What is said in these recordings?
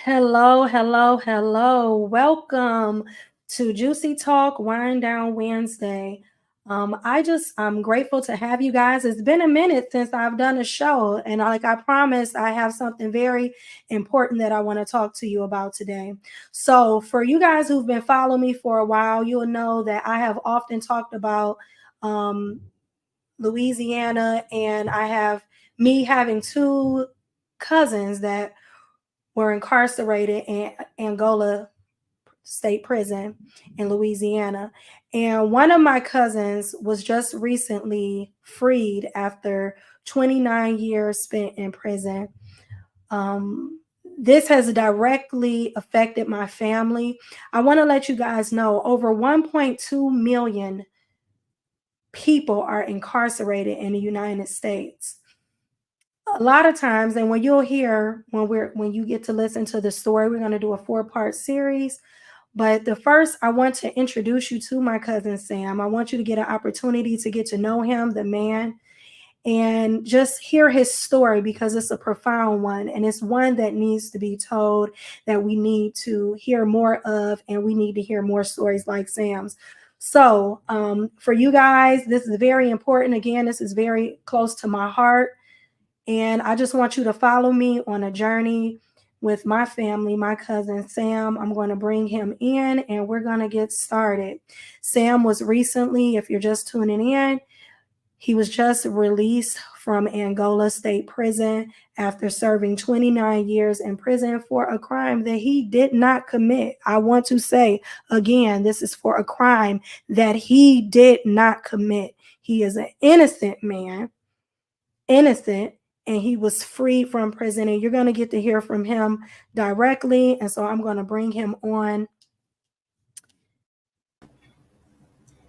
Hello, hello, hello. Welcome to Juicy Talk Wind Down Wednesday. I'm grateful to have you guys. It's been a minute since I've done a show, and like I promised, I have something very important that I want to talk to you about today. So, for you guys who've been following me for a while, you'll know that I have often talked about um, Louisiana, and I have me having two cousins that were incarcerated in Angola State Prison in Louisiana. And one of my cousins was just recently freed after 29 years spent in prison. Um, this has directly affected my family. I want to let you guys know over 1.2 million people are incarcerated in the United States. A lot of times, and when you'll hear when you get to listen to the story, we're going to do a 4-part series. But the first, I want to introduce you to my cousin Sam. I want you to get an opportunity to get to know him, the man, and just hear his story because it's a profound one, and it's one that needs to be told, that we need to hear more of, and we need to hear more stories like Sam's. So for you guys, this is very important. Again, this is very close to my heart. And I just want you to follow me on a journey with my family, my cousin Sam. I'm going to bring him in and we're going to get started. Sam was recently, if you're just tuning in, he was just released from Angola State Prison after serving 29 years in prison for a crime that he did not commit. I want to say again, this is for a crime that he did not commit. He is an innocent man, innocent, and he was freed from prison. And you're going to get to hear from him directly. And so I'm going to bring him on. Hey,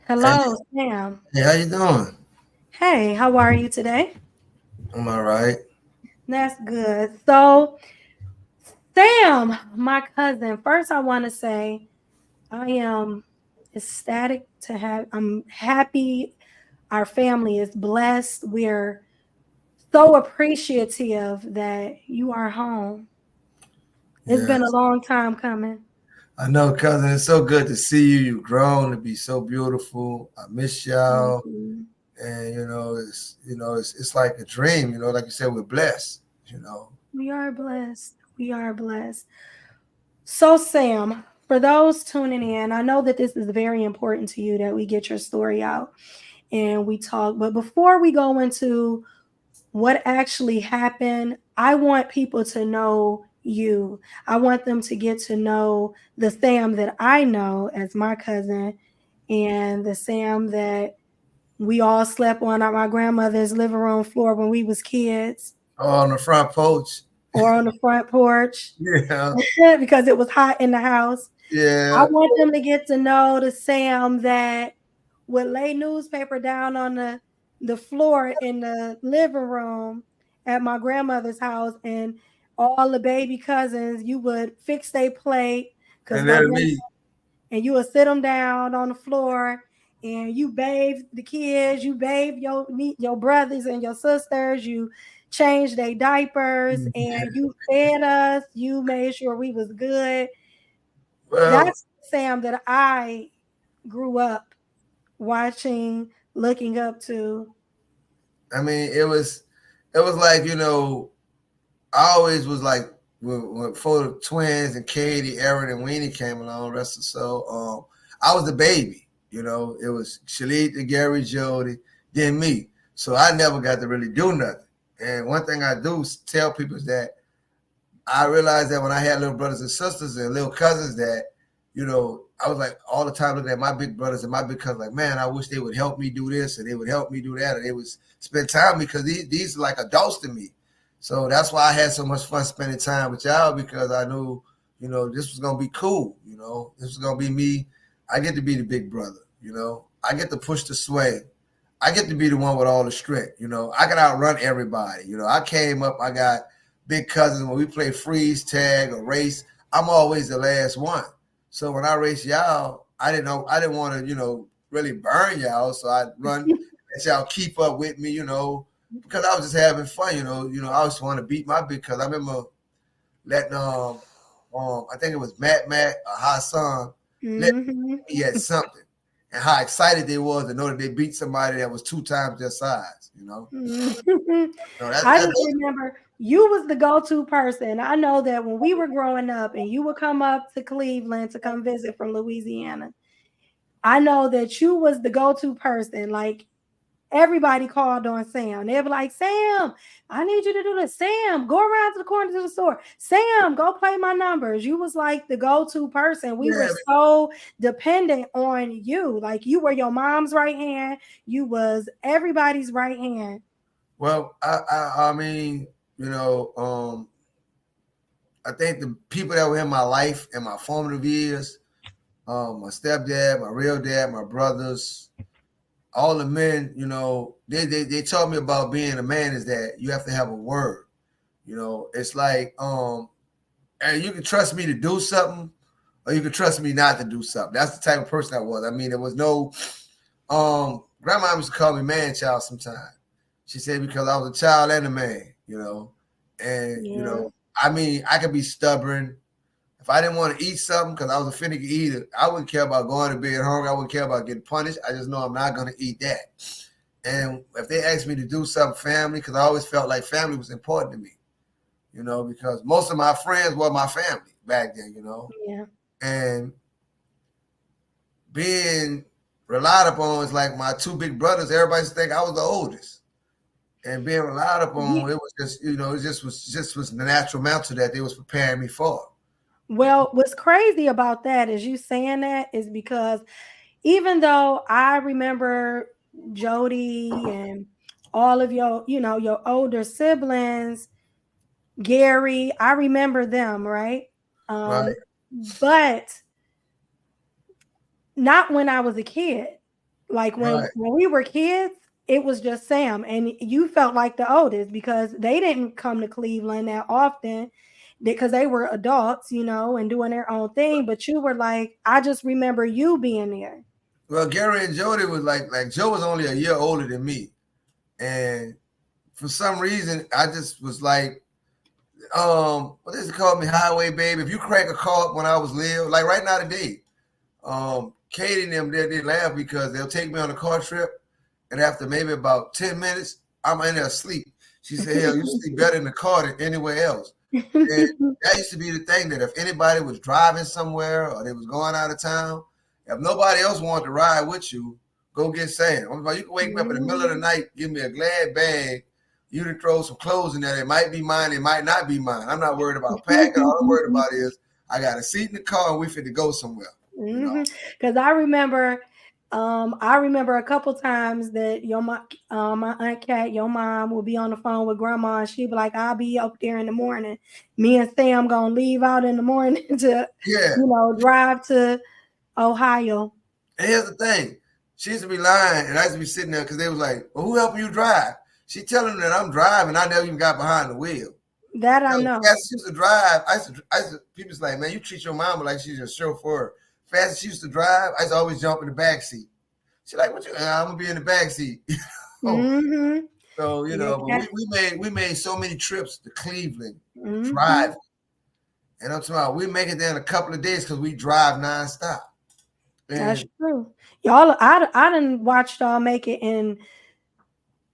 Hello, Sam. hey, how you doing? Hey, how are you today? I'm all right. That's good. So, Sam, my cousin, first I want to say I am ecstatic to have, I'm happy. Our family is blessed. We're so appreciative that you are home. It's been a Yes, long time coming. I know, cousin. It's so good to see you. You've grown to be so beautiful. I miss Thank y'all, you. and it's like a dream. Like you said, we're blessed. We are blessed. We are blessed. So, Sam, for those tuning in, I know that this is very important to you that we get your story out and we talk. But before we go into what actually happened, I want people to know you. I want them to get to know the Sam that I know as my cousin and the Sam that we all slept on at my grandmother's living room floor when we was kids Oh, on the front porch. or on the front porch Yeah, because it was hot in the house. I yeah. want them to get to know the Sam that would lay newspaper down on the floor in the living room at my grandmother's house, and all the baby cousins, you would fix their plate because And my then grand me. and you would sit them down on the floor and you bathe the kids, you bathe your brothers and your sisters, you changed their diapers, and you fed us, you made sure we was good. Well, That's Sam that I grew up watching, looking up to. I mean, it was like I always was like before the twins and Katie, Aaron, and Weenie came along. Rest of so, I was the baby. It was Shalita, Gary, Jody, then me. So I never got to really do nothing. And one thing I do tell people is that I realized that when I had little brothers and sisters and little cousins, that I was like all the time looking at my big brothers and my big cousins, like, man, I wish they would help me do this and they would help me do that, and they would spend time because these are like adults to me. So that's why I had so much fun spending time with y'all, because I knew, this was gonna be cool. This was gonna be me. I get to be the big brother. I get to push the sway. I get to be the one with all the strength. I can outrun everybody. I came up. I got big cousins. When we play freeze tag or race, I'm always the last one. So when I race y'all, I didn't know. I didn't want to, really burn y'all. So I'd run, let y'all keep up with me, because I was just having fun. I always want to beat my big cousin. I remember letting I think it was Matt or Hassan, let Mm-hmm. me at something, and how excited they was to know that they beat somebody that was 2 times their size. Mhm. No, I just that's remember you was the go-to person. I know that when we were growing up and you would come up to Cleveland to come visit from Louisiana, I know that you was the go-to person. Like everybody called on Sam. They'd be like, Sam, I need you to do this. Sam, go around to the corner to the store. Sam, go play my numbers. You was like the go-to person. We were yeah. so dependent on you. Like you were your mom's right hand. You was everybody's right hand. Well, I mean, I think the people that were in my life in my formative years, my stepdad, my real dad, my brothers, all the men, they taught me about being a man is that you have to have a word. It's like, and you can trust me to do something, or you can trust me not to do something. That's the type of person I was. I mean, there was no, grandma used to call me man child sometimes. She said because I was a child and a man. And, Yeah. I mean, I could be stubborn. If I didn't want to eat something because I was a finicky eater, I wouldn't care about going to bed hungry. I wouldn't care about getting punished. I just know I'm not going to eat that. And if they asked me to do something family, because I always felt like family was important to me, because most of my friends were my family back then. Yeah. And being relied upon is like my two big brothers. Everybody used to think I was the oldest. And being relied upon, it was just, it just was the natural mantle that they was preparing me for. Well, what's crazy about that is you saying that is because even though I remember Jody and all of your older siblings, Gary, I remember them, right? Right, But not when I was a kid. Like when right. we were kids, it was just Sam, and you felt like the oldest because they didn't come to Cleveland that often because they were adults, and doing their own thing. But you were like, I just remember you being there. Well, Gary and Jody was like Joe was only a year older than me. And for some reason, I just was like, what is it called me, highway baby? If you crank a car up when I was little, like right now today, Katie and them, they laugh because they'll take me on a car trip, and after maybe about 10 minutes, I'm in there asleep. She said, hell, you sleep better in the car than anywhere else. And that used to be the thing that if anybody was driving somewhere or they was going out of town, if nobody else wanted to ride with you, go get Sam. You can wake me up in the middle of the night, give me a glad bag, you to throw some clothes in there. It might be mine, it might not be mine. I'm not worried about packing. All I'm worried about is I got a seat in the car and we fit to go somewhere. You know. Because I remember a couple times that my aunt Kat, your mom, will be on the phone with grandma, and she'd be like, "I'll be up there in the morning. Me and Sam gonna leave out in the morning to, Yeah. drive to Ohio." And here's the thing. She used to be lying, and I used to be sitting there because they was like, well, who helping you drive? She telling them that I'm driving. I never even got behind the wheel. That I No, know. fast as she used to drive, people's like, man, you treat your mama like she's your chauffeur. Fast as she used to drive, I used to always jump in the back seat. She's like, what you? I'm gonna be in the back seat. Oh, Mm-hmm. so Yeah, but Kat. we made so many trips to Cleveland Mm-hmm. driving, and I'm talking about we make it there in a couple of days because we drive nonstop. That's And true. Y'all, I didn't watch y'all make it in.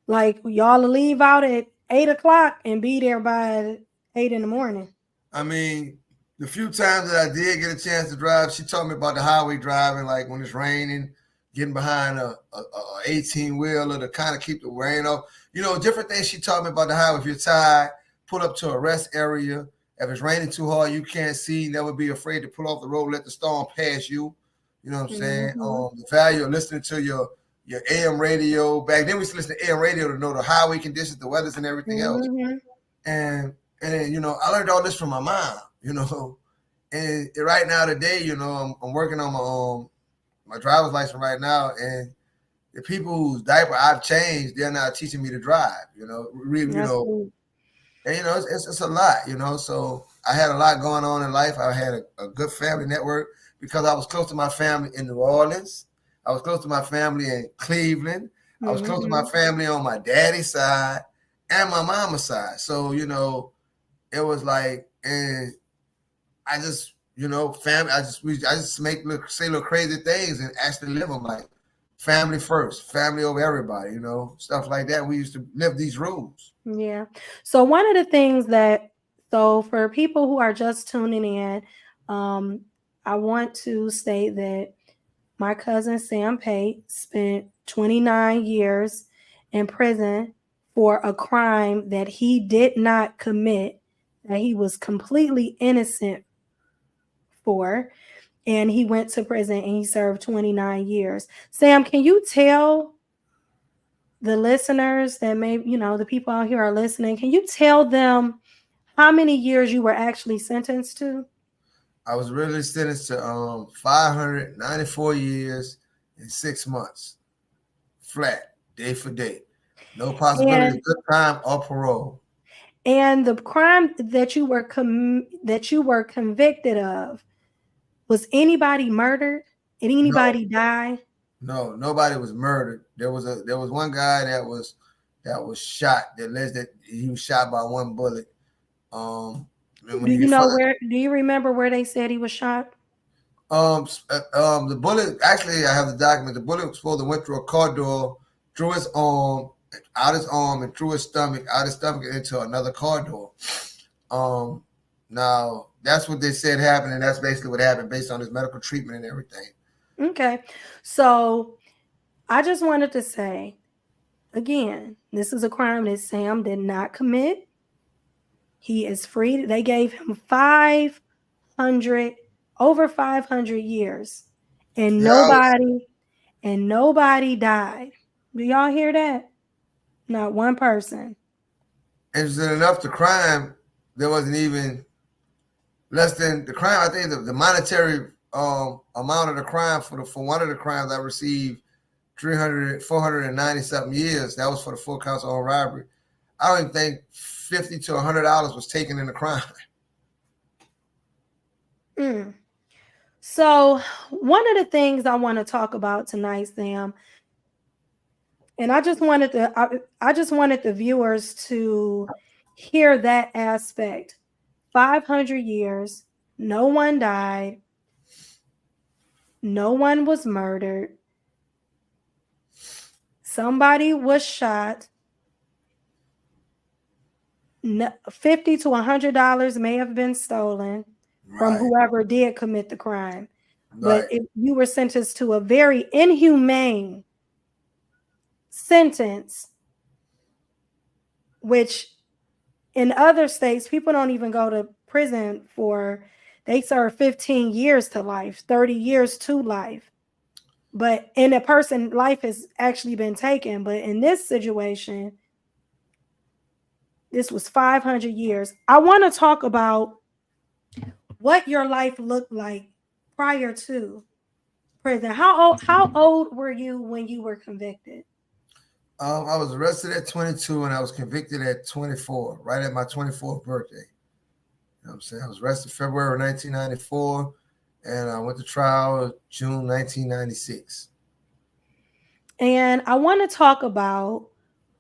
Like y'all leave out at 8 o'clock and be there by 8 in the morning. I mean, the few times that I did get a chance to drive, she taught me about the highway driving, like when it's raining, getting behind a 18 wheeler to kind of keep the rain off. Different things she taught me about the highway. If you're tired, pull up to a rest area. If it's raining too hard, you can't see. Never be afraid to pull off the road, let the storm pass you. You know what I'm saying? Mm-hmm. The value of listening to your AM radio. Back then, we used to listen to AM radio to know the highway conditions, the weathers, and everything else. Mm-hmm. And I learned all this from my mom. And right now today, I'm working on my driver's license right now, and the people whose diaper I've changed, they're now teaching me to drive. That's cool. And it's a lot. So I had a lot going on in life. I had a good family network because I was close to my family in New Orleans. I was close to my family in Cleveland. I was close to my Mm-hmm. family on my daddy's side and my mama's side. So it was like, and I just, family. I just say little crazy things and actually live them like family first, family over everybody. Stuff like that. We used to live these rules. Yeah. So one of the things so for people who are just tuning in, um, I want to state that my cousin Sam Pate spent 29 years in prison for a crime that he did not commit, that he was completely innocent for. And he went to prison and he served 29 years. Sam, can you tell the listeners that the people out here are listening, can you tell them how many years you were actually sentenced to? I was really sentenced to 594 years and 6 months, flat, day for day, no possibility of good time or parole. And the crime that you were convicted of, was anybody murdered? Did No, anybody die? no, nobody was murdered. There was one guy that was shot. That alleged that he was shot by one bullet. And when Do you you get know further, where? Do you remember where they said he was shot? the bullet. Actually, I have the document. The bullet was supposed to went through a car door, through his arm, out his arm, and through his stomach, out his stomach, and into another car door. Um, Now that's what they said happened, and that's basically what happened based on his medical treatment and everything. Okay. So I just wanted to say again, this is a crime that Sam did not commit. He is free. They gave him 500, over 500 years, and Yeah, nobody died. Do y'all hear that? Not one person. interesting enough, the crime there wasn't even less than the crime. I think the monetary amount of the crime for one of the crimes I received 490 something years. That was for the full counts of robbery. I don't even think $50 to $100 was taken in the crime. Mm. So one of the things I want to talk about tonight, Sam, and I just wanted the viewers to hear that aspect. 500 years, no one died, no one was murdered, somebody was shot. 50 to $100 may have been stolen from Right, whoever did commit the crime, but right. you were sentenced to a very inhumane sentence, which in other states people don't even go to prison for. They serve 15 years to life, 30 years to life, but in a person life has actually been taken. But in this situation, this was 500 years. I want to talk about what your life looked like prior to prison. How old were you when you were convicted? I was arrested at 22 and I was convicted at 24, right at my 24th birthday. What I'm saying? I was arrested February 1994 and I went to trial June 1996. And I want to talk about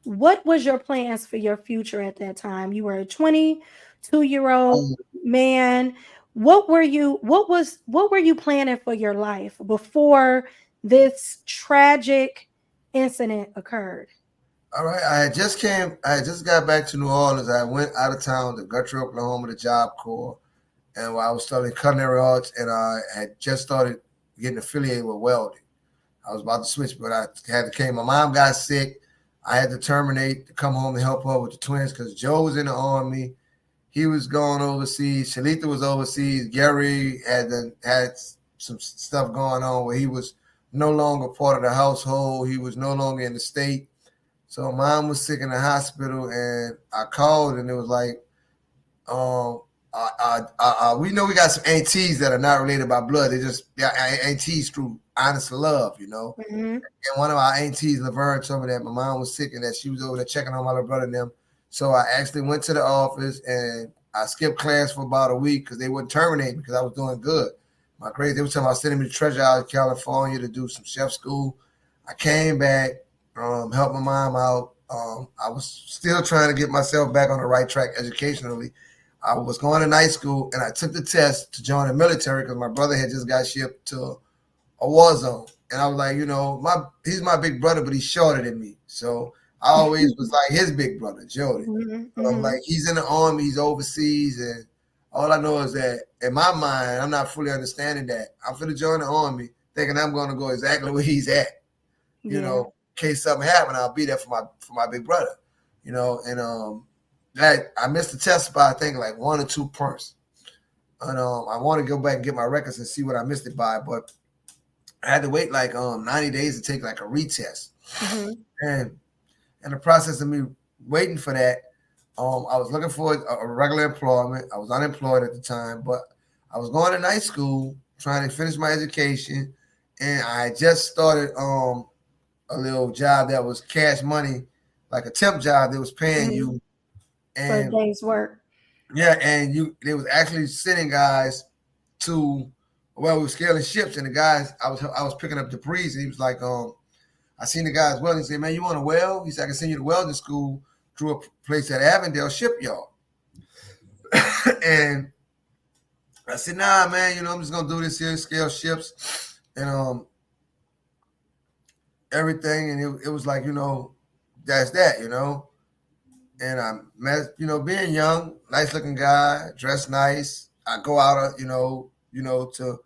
what was your plans for your future at that time. You were a 22-year-old man. What were you planning for your life before this tragic incident occurred? All right. I had just got back to New Orleans. I went out of town to Guthrie, Oklahoma, to Job Corps. And while I was studying culinary arts and I had just started getting affiliated with welding. I was about to switch, but I had to came. My mom got sick. I had to terminate to come home to help her with the twins because Joe was in the army. He was going overseas. Shalita was overseas. Gary had some stuff going on where he was no longer part of the household. He was no longer in the state. So mom was sick in the hospital, and I called, and it was like, um, we know we got some aunties that are not related by blood. They're aunties through honest love. Mm-hmm. And one of our aunties, Laverne, told me that my mom was sick and that she was over there checking on my little brother and them. So I actually went to the office and I skipped class for about a week because they wouldn't terminate me because I was doing good. They were talking about sending me to Treasure Island, California to do some chef school. I came back, helped my mom out. I was still trying to get myself back on the right track educationally. I was going to night school and I took the test to join the military because my brother had just got shipped to a war zone. And I was like, he's my big brother, but he's shorter than me. So I always was like his big brother, Jody. So I'm like, he's in the army, he's overseas, and all I know is that in my mind, I'm not fully understanding that. I'm finna join the army, thinking I'm gonna go exactly where he's at. In case something happened, I'll be there for my big brother. And that I missed the test by I think like 1 or 2 points. And I want to go back and get my records and see what I missed it by, but I had to wait like 90 days to take like a retest. And in the process of me waiting for that, I was looking for a regular employment. I was unemployed at the time, but I was going to night school trying to finish my education, and I just started a little job that was cash money, like a temp job that was paying you for a day's work. Yeah, and they was actually sending guys to we were scaling ships, and the guys I was picking up debris, and he was like, I seen the guys welding. He said, man, you want to weld? He said, I can send you to welding school through a place at Avondale Shipyard. And I said, nah, man, I'm just gonna do this here, scale ships and everything. And it was like, that's that, And I met, being young, nice looking guy, dressed nice. I go out, to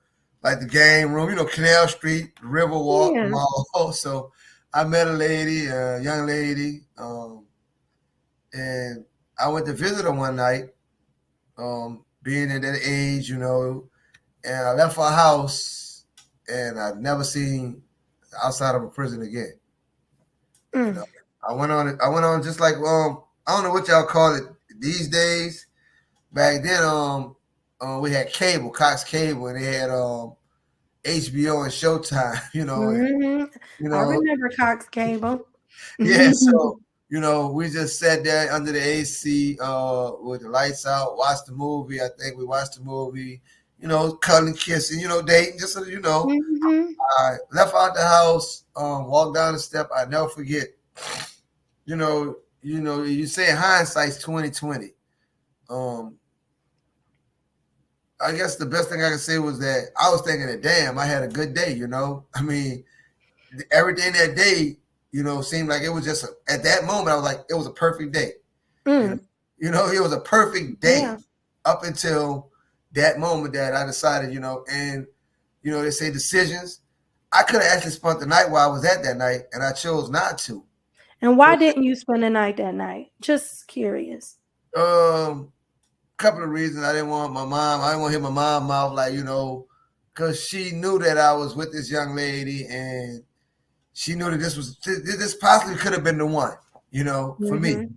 like the game room, Canal Street, Riverwalk, the mall. So I met a lady, a young lady, and I went to visit her one night, being at that age, and I left her house, and I've never seen outside of a prison again. I went on just like I don't know what y'all call it these days. Back then, we had cable, Cox Cable, and they had HBO and Showtime. I remember Cox Cable. Yeah, so we just sat there under the AC with the lights out, watched the movie. I think we watched the movie. Cuddling, kissing, dating. Just so you know, I left out the house, walked down the step. I never forget. You say hindsight's 2020. I guess the best thing I can say was that I was thinking that, damn, I had a good day. I mean, everything that day, seemed like it was just at that moment. I was like, it was a perfect day. It was a perfect day up until that moment that I decided, and they say decisions. I could have actually spent the night while I was at that night, and I chose not to. And why didn't you spend the night that night? Just curious. Couple of reasons. I didn't want my mom. I didn't want to hear my mom mouth like, because she knew that I was with this young lady, and she knew that this possibly could have been the one, for me.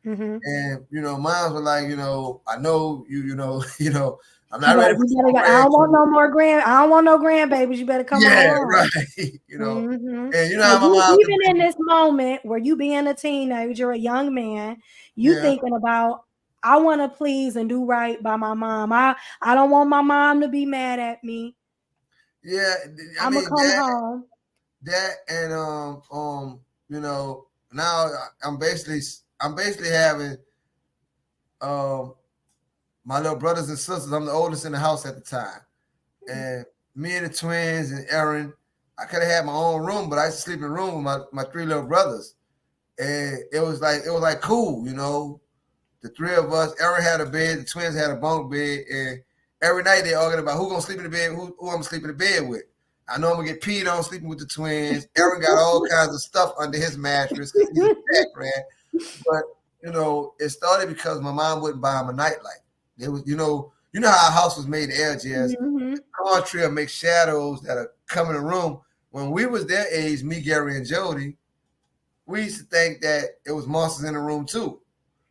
And moms were like, I know you. I'm not ready for I don't want no more I don't want no grandbabies. You better come on. Yeah, right. And how my mom even in this moment where you being a teenager, a young man, you thinking about, I want to please and do right by my mom. I don't want my mom to be mad at me. Yeah, I'm gonna come home. That and now I'm basically having my little brothers and sisters. I'm the oldest in the house at the time, and me and the twins and Aaron. I could have had my own room, but I used to sleep in a room with my 3 little brothers, and it was like cool, The 3 of us. Aaron had a bed, the twins had a bunk bed, and every night they arguing about who gonna sleep in the bed, who I'm gonna sleep in the bed with. I know I'm gonna get peed on sleeping with the twins. Aaron got all kinds of stuff under his mattress because he's a background. But it started because my mom wouldn't buy him a nightlight. It was, how our house was made in LGS. The country will make shadows that are come in the room. When we was their age, me, Gary, and Jody, we used to think that it was monsters in the room too.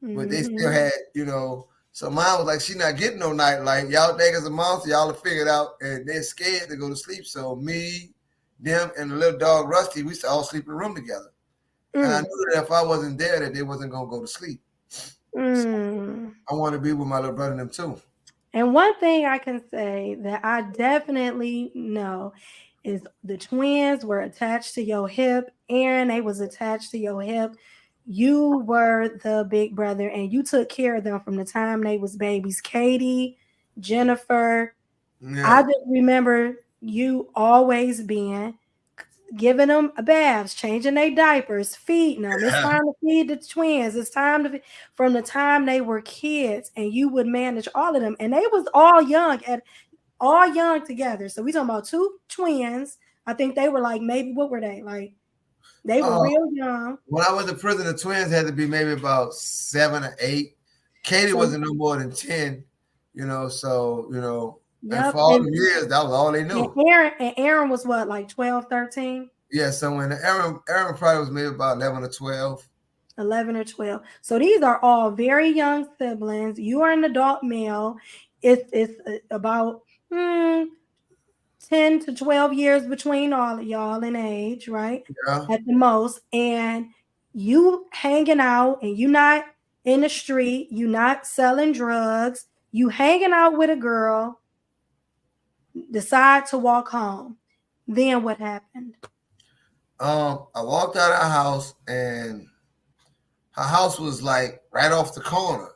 But they still had, so mine was like, she not getting no nightlight. Y'all think it's a monster, y'all have figured out, and they're scared to go to sleep. So me, them, and the little dog Rusty, we used to all sleep in the room together. And I knew that if I wasn't there, that they wasn't gonna go to sleep. So I want to be with my little brother and them too. And one thing I can say that I definitely know is the twins were attached to your hip. Aaron, they was attached to your hip. you were the big brother and you took care of them from the time they was babies. Katie, Jennifer, I Yeah. just remember you always being giving them baths, changing their diapers, feeding them. It's time to feed the twins. It's time to from the time they were kids, and you would manage all of them, and they was all young together. So we talking about two twins. I think they were like maybe what were they like? They were Uh, real young. when I went to prison, the twins had to be maybe about 7 or 8. Katie So wasn't no more than 10, so and yep, for all the years, that was all they and knew. Aaron was what like 12, 13? Yeah, so when Aaron probably was maybe about 11 or 12. 11 or 12. So these are all very young siblings. You are an adult male. It's about 10 to 12 years between all of y'all in age, right? Yeah. At the most. And you hanging out and you not in the street, you not selling drugs, you hanging out with a girl, decide to walk home. Then what happened? I walked out of the house and her house was like right off the corner,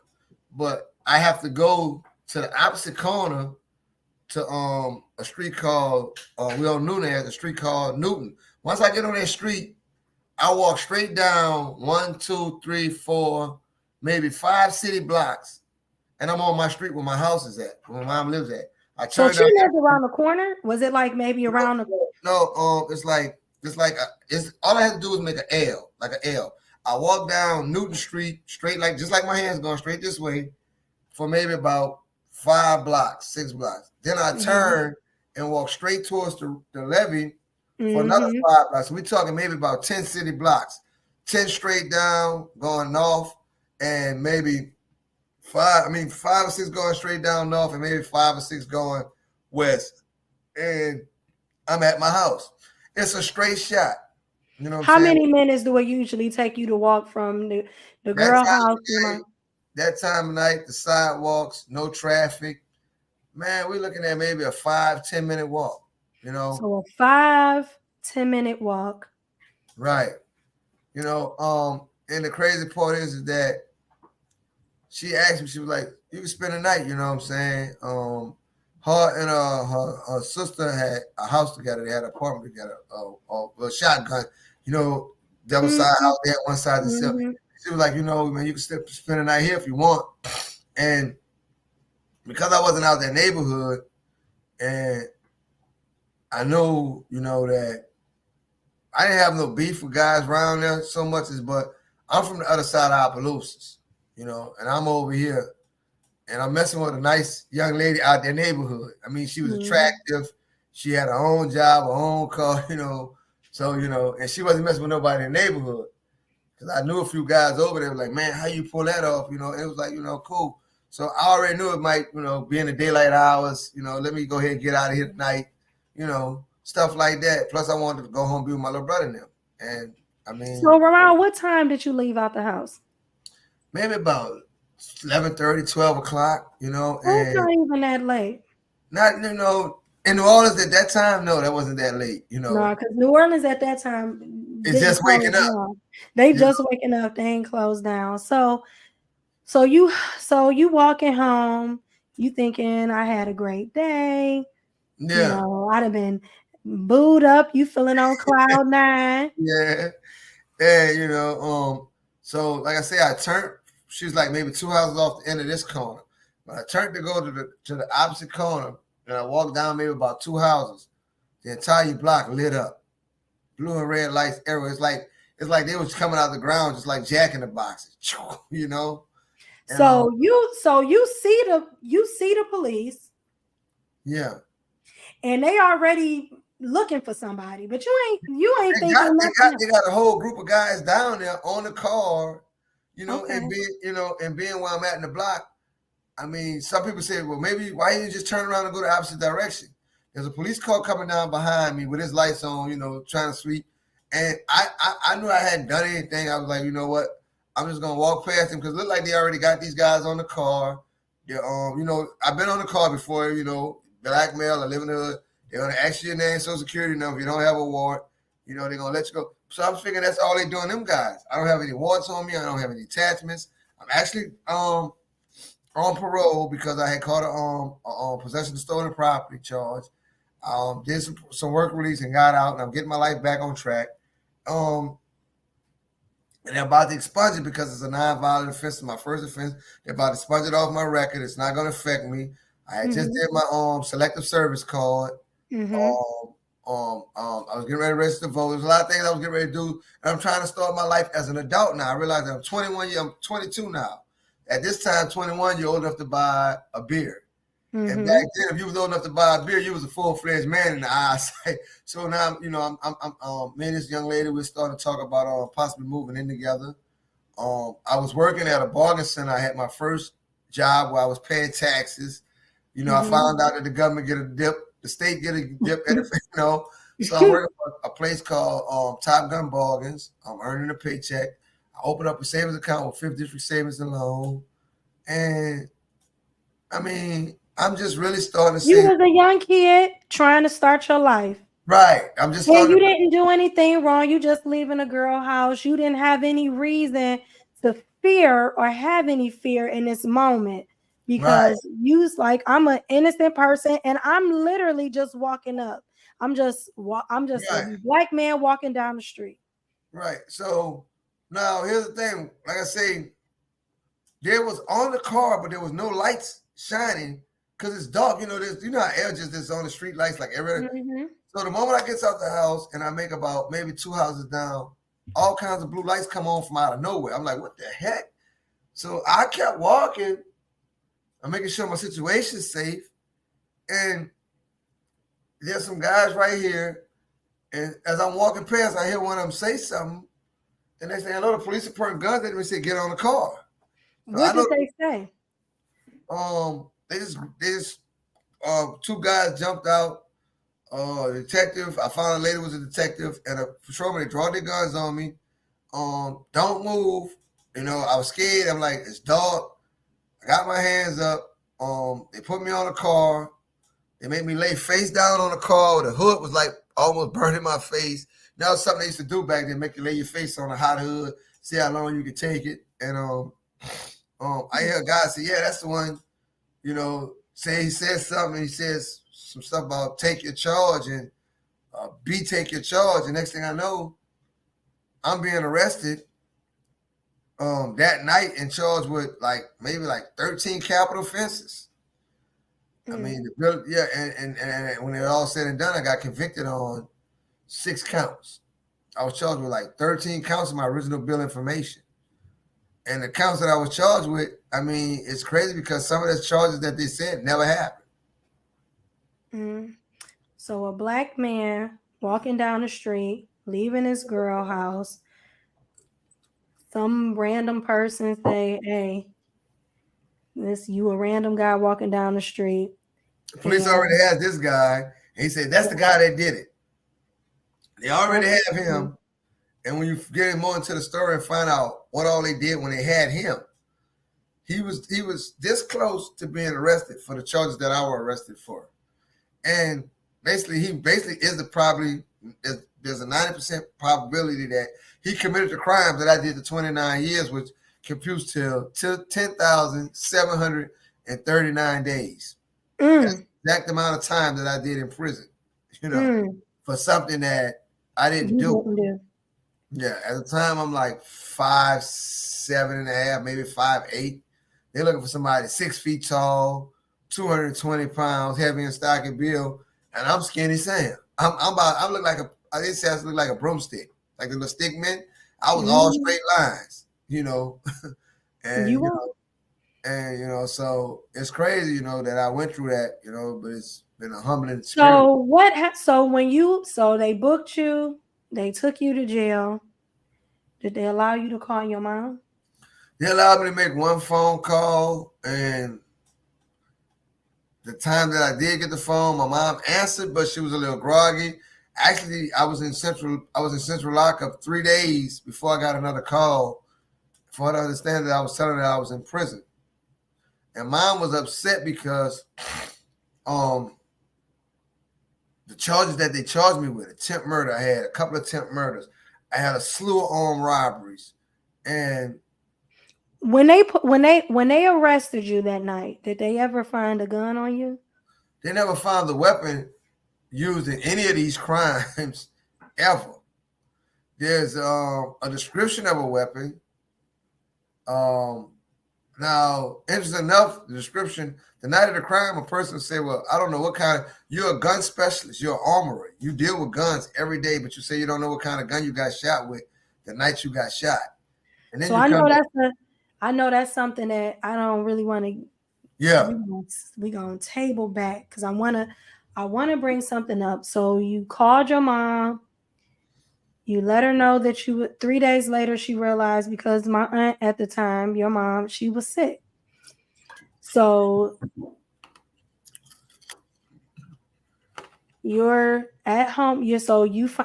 but I have to go to the opposite corner to a street called we on Newton as a street called Newton. Once I get on that street, I walk straight down 1, 2, 3, 4, maybe 5 city blocks, and I'm on my street where my house is at, where my mom lives at. I So turned she down. lived around the corner? Was it like maybe around the No, it's all I had to do was make an L, like an L. I walked down Newton Street straight, like just like my hands going straight this way for maybe about 5 blocks, 6 blocks. Then I turned and walked straight towards the levee for another 5 blocks. So we're talking maybe about 10 city blocks, 10 straight down going north, and maybe 5 or 6 going straight down north, and maybe 5 or 6 going west. And I'm at my house. It's a straight shot. You know what How I'm saying? many minutes do it usually take you to walk from the That girl time house of to your night, mom? that time of night, the sidewalks, no traffic. Man, we're looking at maybe a 5, 10 minute walk. So a 5-10 minute walk. Right. And the crazy part is that she asked me, she was like, you can spend the night, you know what I'm saying? Her and her sister had a house together. They had an apartment together, a shotgun, double side Mm-hmm. house. They had one side themselves. Mm-hmm. She was like, man, you can spend the night here if you want. And because I wasn't out that neighborhood, and I know, that I didn't have no beef with guys around there so much but I'm from the other side of Opelousas, and I'm over here, and I'm messing with a nice young lady out their neighborhood. I mean, she was attractive. She had her own job, her own car, So, and she wasn't messing with nobody in the neighborhood. Because I knew a few guys over there, like, man, how you pull that off? It was like, cool. So I already knew it might, be in the daylight hours. Let me go ahead and get out of here tonight. Stuff like that. Plus, I wanted to go home and be with my little brother now. And I mean, So around what time did you leave out the house? maybe about 11:30, 12 o'clock. Oh, it's And not even that late. not, in New Orleans at that time, no, that wasn't that late. No, because New Orleans at that time It's didn't just close waking up. down. They just waking up. They ain't closed down. So you walking home. You thinking I had a great day. Yeah. I'd have been booed up. You feeling on cloud 9. Yeah. And so like I say, I turned. She was like maybe 2 houses off the end of this corner. But I turned to go to the opposite corner, and I walked down maybe about 2 houses. The entire block lit up, blue and red lights everywhere. It's like they was coming out of the ground, just like Jack in the Boxes, And, So you see the police. Yeah. And they already looking for somebody, but you ain't thinking they got a whole group of guys down there on the car, Okay. and being where I'm at in the block. I mean, some people say, well, maybe why didn't you just turn around and go the opposite direction? There's a police car coming down behind me with his lights on, trying to sweep. And I knew I hadn't done anything. I was like, you know what? I'm just gonna walk past him because it looked like they already got these guys on the car. They're, I've been on the car before, black male, I live in the hood. They're gonna ask you your name, social security number. If you don't have a warrant, they're gonna let you go. So I'm figuring that's all they doing. Them guys. I don't have any warrants on me. I don't have any attachments. I'm actually on parole because I had caught a possession of stolen property charge. Did some work release and got out, and I'm getting my life back on track. Um, and they're about to expunge it because it's a non-violent offense. It's my first offense. They're about to expunge it off my record. It's not going to affect me. I had just did my selective service card. Mm-hmm. I was getting ready to register to vote. There's a lot of things I was getting ready to do, and I'm trying to start my life as an adult now. I realize that I'm 22 now. At this time, 21, you're old enough to buy a beer. And back then, if you was old enough to buy a beer, you was a full-fledged man in the eyesight. So now, me and this young lady, we're starting to talk about possibly moving in together. I was working at a bargain center. I had my first job where I was paying taxes. I found out that the government get a dip, the state get a dip, So I'm working for a place called Top Gun Bargains. I'm earning a paycheck. I opened up a savings account with Fifth District Savings and Loan, and I mean, I'm just really starting to see. You was a young kid trying to start your life. Right. I'm just And starting you to. didn't do anything wrong. You just leaving a girl house. You didn't have any reason to fear or have any fear in this moment Right. because you's like, I'm an innocent person and I'm literally just walking up. I'm just a Right. black man walking down the street. Right. So now here's the thing. Like I say, there was on the car, but there was no lights shining because it's dark. There's how edges that's on the street lights like everywhere. So the moment I get out the house and I make about maybe 2 houses down, all kinds of blue lights come on from out of nowhere. I'm like, what the heck? So I kept walking. I'm making sure my situation's safe. And there's some guys right here. And as I'm walking past, I hear one of them say something. And they say, hello, the police are pointing guns at me and say, get on the car. What did they say? They just two guys jumped out. Detective, I found a lady was a detective, and a patrolman. They draw their guns on me. Don't move. I was scared. I'm like, it's dark. I got my hands up. They put me on the car. They made me lay face down on the car. The hood was like almost burning my face. That was something they used to do back then, make you lay your face on a hot hood, see how long you could take it. And I hear a guy say, yeah, that's the one, say he says something. He says some stuff about take your charge and B take your charge. And next thing I know, I'm being arrested that night and charged with maybe 13 capital offenses. I mean, and when it all said and done, I got convicted on 6 counts. I was charged with 13 counts of my original bill information. And the counts that I was charged with, I mean, it's crazy because some of those charges that they said never happened. So a black man walking down the street, leaving his girl house, some random person say, hey, you a random guy walking down the street. The police already had this guy, and he said, that's the guy that did it. They already have him. And when you get more into the story and find out what all they did when they had him, he was this close to being arrested for the charges that I was arrested for. And basically, he is there's a 90% probability that he committed the crimes that I did the 29 years, which computes to 10,739 days. That's the exact amount of time that I did in prison, for something that I didn't do. Yeah, at the time I'm like 5'7.5", maybe 5'8". They're looking for somebody 6 feet tall, 220 pounds, heavy and stocky build, and I'm skinny Sam. I look like they say I look like a broomstick, like the little stick man. I was all straight lines, and so it's crazy, that I went through that, but it's been a humbling experience. So they booked you, they took you to jail. Did they allow you to call your mom? They allowed me to make one phone call, and the time that I did get the phone, my mom answered, but she was a little groggy. Actually, I was in central lockup 3 days before I got another call for her to understand that I was telling her I was in prison. And mom was upset because the charges that they charged me with, attempt murder, I had a couple of attempt murders. I had a slew of armed robberies, and When they arrested you that night, did they ever find a gun on you? they never found the weapon used in any of these crimes ever. There's a description of a weapon. Um, Now, interesting enough, the description, the night of the crime, a person would say, well, I don't know what kind of, you're a gun specialist, you're an armorer. You deal with guns every day, but you say you don't know what kind of gun you got shot with the night you got shot. And then So you come back. I know that's something that I don't really want to. Yeah. We gonna table back because I wanna bring something up. So you called your mom. You let her know that 3 days later she realized because my aunt at the time, your mom, she was sick. So you're at home.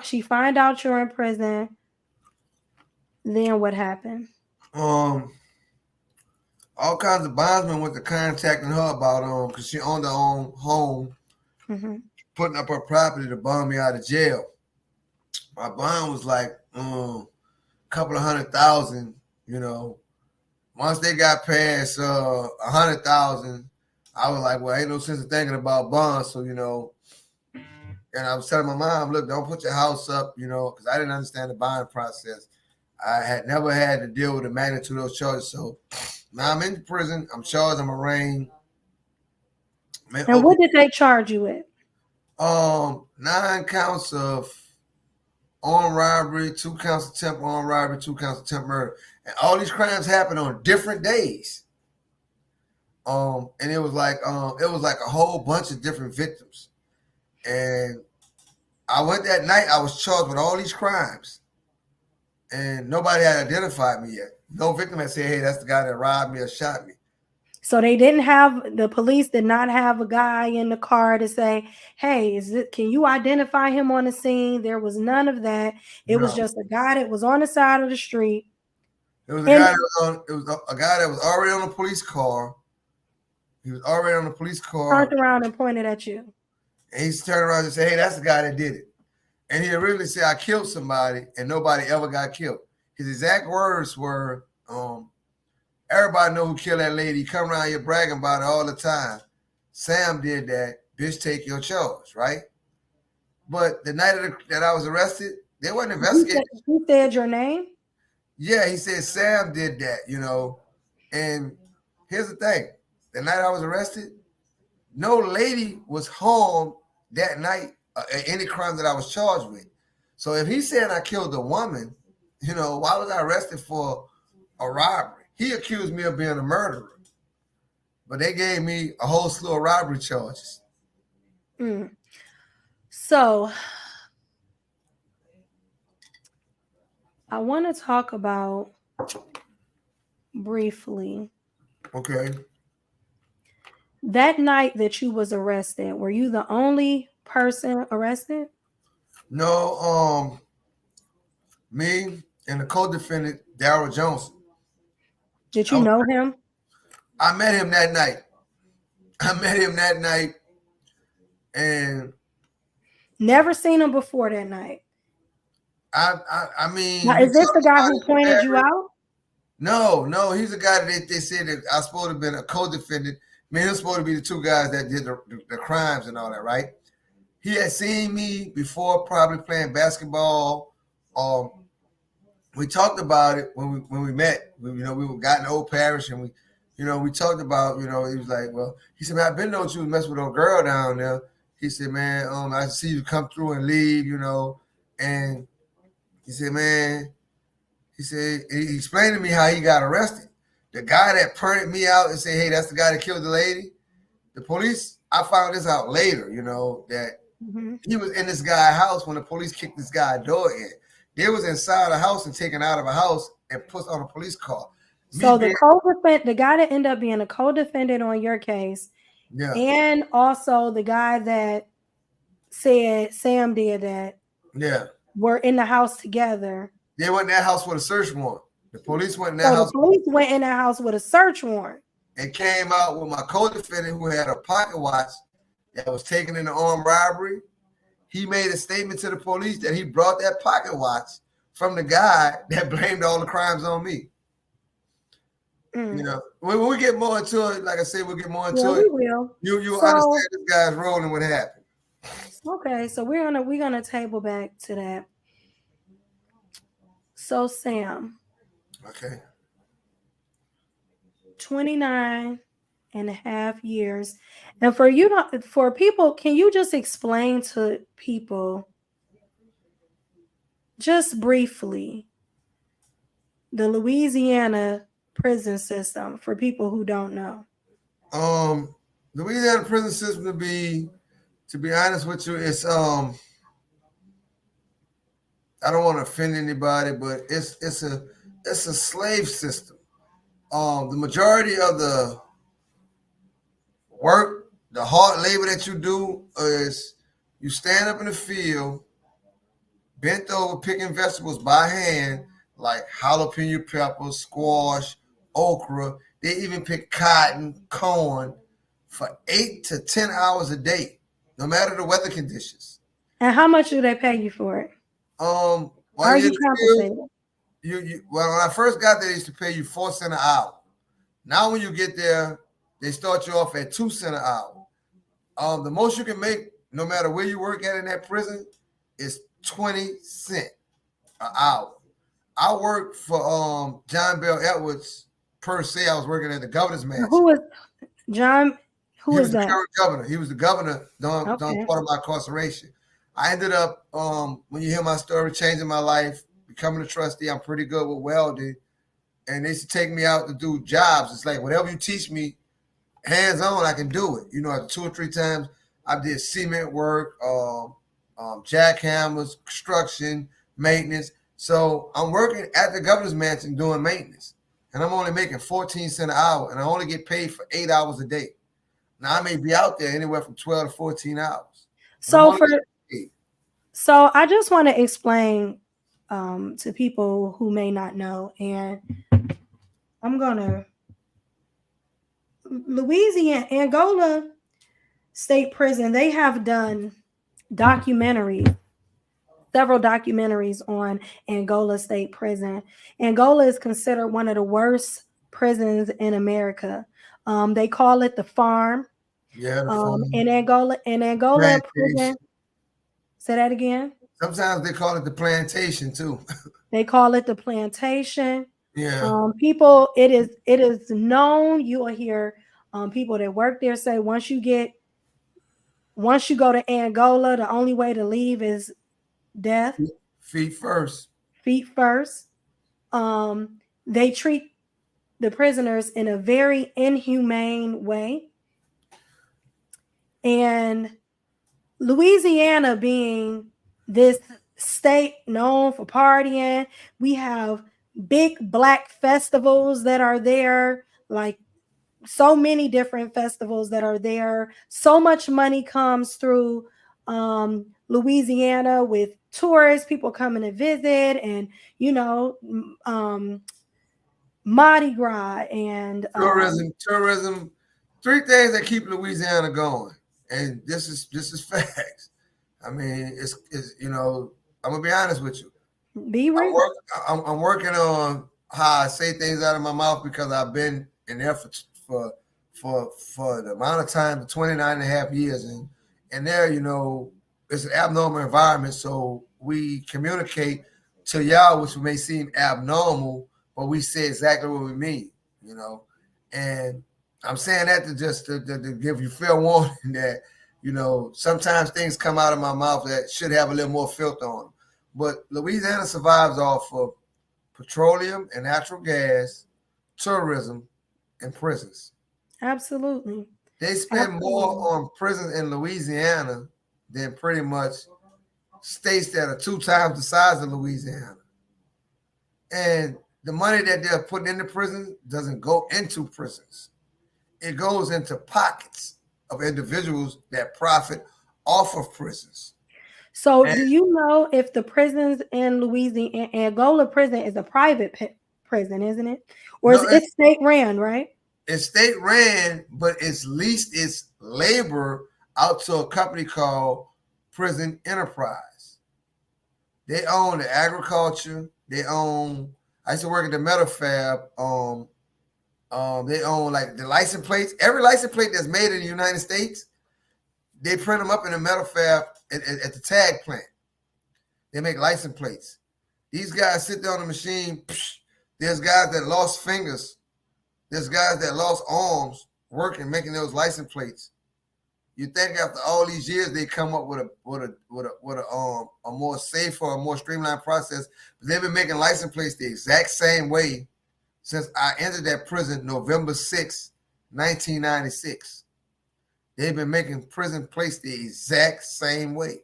She find out you're in prison. Then what happened? All kinds of bondsmen went to contacting her about because she owned her own home, putting up her property to bond me out of jail. My bond was like a couple of $100,000, you know. Once they got past 100,000, I was like, well, ain't no sense of thinking about bonds. So, you know, and I was telling my mom, look, don't put your house up, you know, because I didn't understand the bond process. I had never had to deal with the magnitude of those charges. So now I'm in prison. I'm charged. I'm arraigned. And what did they charge you with? 9 counts of armed robbery, 2 counts of attempt armed robbery, 2 counts of attempt murder. And all these crimes happened on different days. And it was like a whole bunch of different victims. And I went that night, I was charged with all these crimes. And nobody had identified me yet. No victim had said, hey, that's the guy that robbed me or shot me. So the police did not have a guy in the car to say, hey, can you identify him on the scene? There was none of that. It was just a guy that was on the side of the street. It was a guy that was already on a police car. He was already on a police car. Turned around and pointed at you. And he turned around and said, hey, that's the guy that did it. And he originally said, I killed somebody and nobody ever got killed. His exact words were, everybody know who killed that lady. Come around here bragging about it all the time. Sam did that. Bitch, take your charge, right? But the night that I was arrested, they wasn't investigating. He said your name? Yeah, he said Sam did that, you know. And here's the thing. The night I was arrested, no lady was harmed that night any crime that I was charged with. So if he's saying I killed a woman, you know, why was I arrested for a robbery? He accused me of being a murderer. But they gave me a whole slew of robbery charges. So I want to talk about briefly. Okay. That night that you was arrested, were you the only person arrested? No, me and the co-defendant, Darryl Johnson. Did you know him? I met him that night. And never seen him before that night. I mean, now, is this the guy who pointed you out? No, he's a guy that they said that I was supposed to have been a co-defendant. I mean, he was supposed to be the 2 guys that did the crimes and all that, right? He had seen me before, probably playing basketball. We talked about it when we met. We got in Old Parish and we talked about, he was like, well, he said, man, I've been knowing you was messing with a girl down there. He said, man, I see you come through and leave, and he said, man, he explained to me how he got arrested. The guy that pointed me out and said, hey, that's the guy that killed the lady. The police, I found this out later, that he was in this guy's house when the police kicked this guy's door in. They was inside a house and taken out of a house and put on a police car. So the guy that ended up being a co-defendant on your case, yeah, and also the guy that said Sam did that, yeah, were in the house together. They went in that house with a search warrant. The police went in that house. The police went in that house with a search warrant. And came out with my co-defendant who had a pocket watch that was taken in the armed robbery. He made a statement to the police that he brought that pocket watch from the guy that blamed all the crimes on me. Mm. You know, when we get more into it, like I said, we'll get more Yeah, into it. we will. You So understand this guy's role and what happened. okay, so we're gonna table back to that. So Sam, Okay. 29 and a half years. And for people, can you just explain to people just briefly the Louisiana prison system for people who don't know? The Louisiana prison system to be honest with you, it's I don't want to offend anybody, but it's a slave system. The majority of the work, the hard labor that you do is you stand up in the field, bent over picking vegetables by hand, like jalapeno peppers, squash, okra. They even pick cotton, corn for 8 to 10 hours a day, no matter the weather conditions. And how much do they pay you for it? While Are you're in you the field, compensated? well, when I first got there, they used to pay you 4 cents an hour. Now, when you get there, they start you off at 2 cents an hour. The most you can make, no matter where you work at in that prison, is 20 cents an hour. I worked for John Bell Edwards per se. I was working at the governor's mansion. Who is John? Who He is was the that? current governor. He was the governor during Okay. part of my incarceration. I ended up, when you hear my story, changing my life, becoming a trustee. I'm pretty good with welding. And they used to take me out to do jobs. It's like whatever you teach me, hands on, I can do it. You know, after 2 or 3 times, I did cement work, jackhammers, construction, maintenance. So I'm working at the governor's mansion doing maintenance, and I'm only making 14 cents an hour, and I only get paid for 8 hours a day. Now I may be out there anywhere from 12 to 14 hours, but I'm So only for getting paid. so I just want to explain to people who may not know, and I'm gonna Louisiana Angola State Prison. They have done documentaries, several documentaries on Angola State Prison. Angola is considered one of the worst prisons in America. They call it the farm. Yeah, the phone In Angola prison. plantation. Say that again. Sometimes they call it the plantation too. They call it the plantation. Yeah. People, it is known. You will hear people that work there say once you go to Angola, the only way to leave is death, Feet first. feet first. They treat the prisoners in a very inhumane way. And Louisiana being this state known for partying, we have big black festivals that are there, like so many different festivals that are there. So much money comes through Louisiana with tourists, people coming to visit, and you know, Mardi Gras and Tourism. Three things that keep Louisiana going, and this is facts. I mean, it's you know, I'm gonna be honest with you. be I'm, real. work, I'm working on how I say things out of my mouth because I've been in there for the amount of time, the 29 and a half years, and there, you know, it's an abnormal environment, so we communicate to y'all, which may seem abnormal, but we say exactly what we mean, you know, and I'm saying that to give you fair warning that, you know, sometimes things come out of my mouth that should have a little more filter on them. But Louisiana survives off of petroleum and natural gas, tourism, and prisons. Absolutely. They spend more Absolutely. on prisons in Louisiana than pretty much states that are 2 times the size of Louisiana. And the money that they're putting into prisons doesn't go into prisons. It goes into pockets of individuals that profit off of prisons. So, And do you know if the prisons in Louisiana, Angola prison is a private prison, isn't it? Or no, is it state ran, right? it's state ran, but it's leased its labor out to a company called Prison Enterprise. They own the agriculture. They own. I used to work at the metal fab. They own like the license plates. Every license plate that's made in the United States, they print them up in the metal fab at the tag plant. They make license plates. These guys sit there on the machine. There's guys that lost fingers. There's guys that lost arms working, making those license plates. You think after all these years they come up with a more safe or a more streamlined process, but they've been making license plates the exact same way since I entered that prison November 6, 1996. They've been making prison plates the exact same way.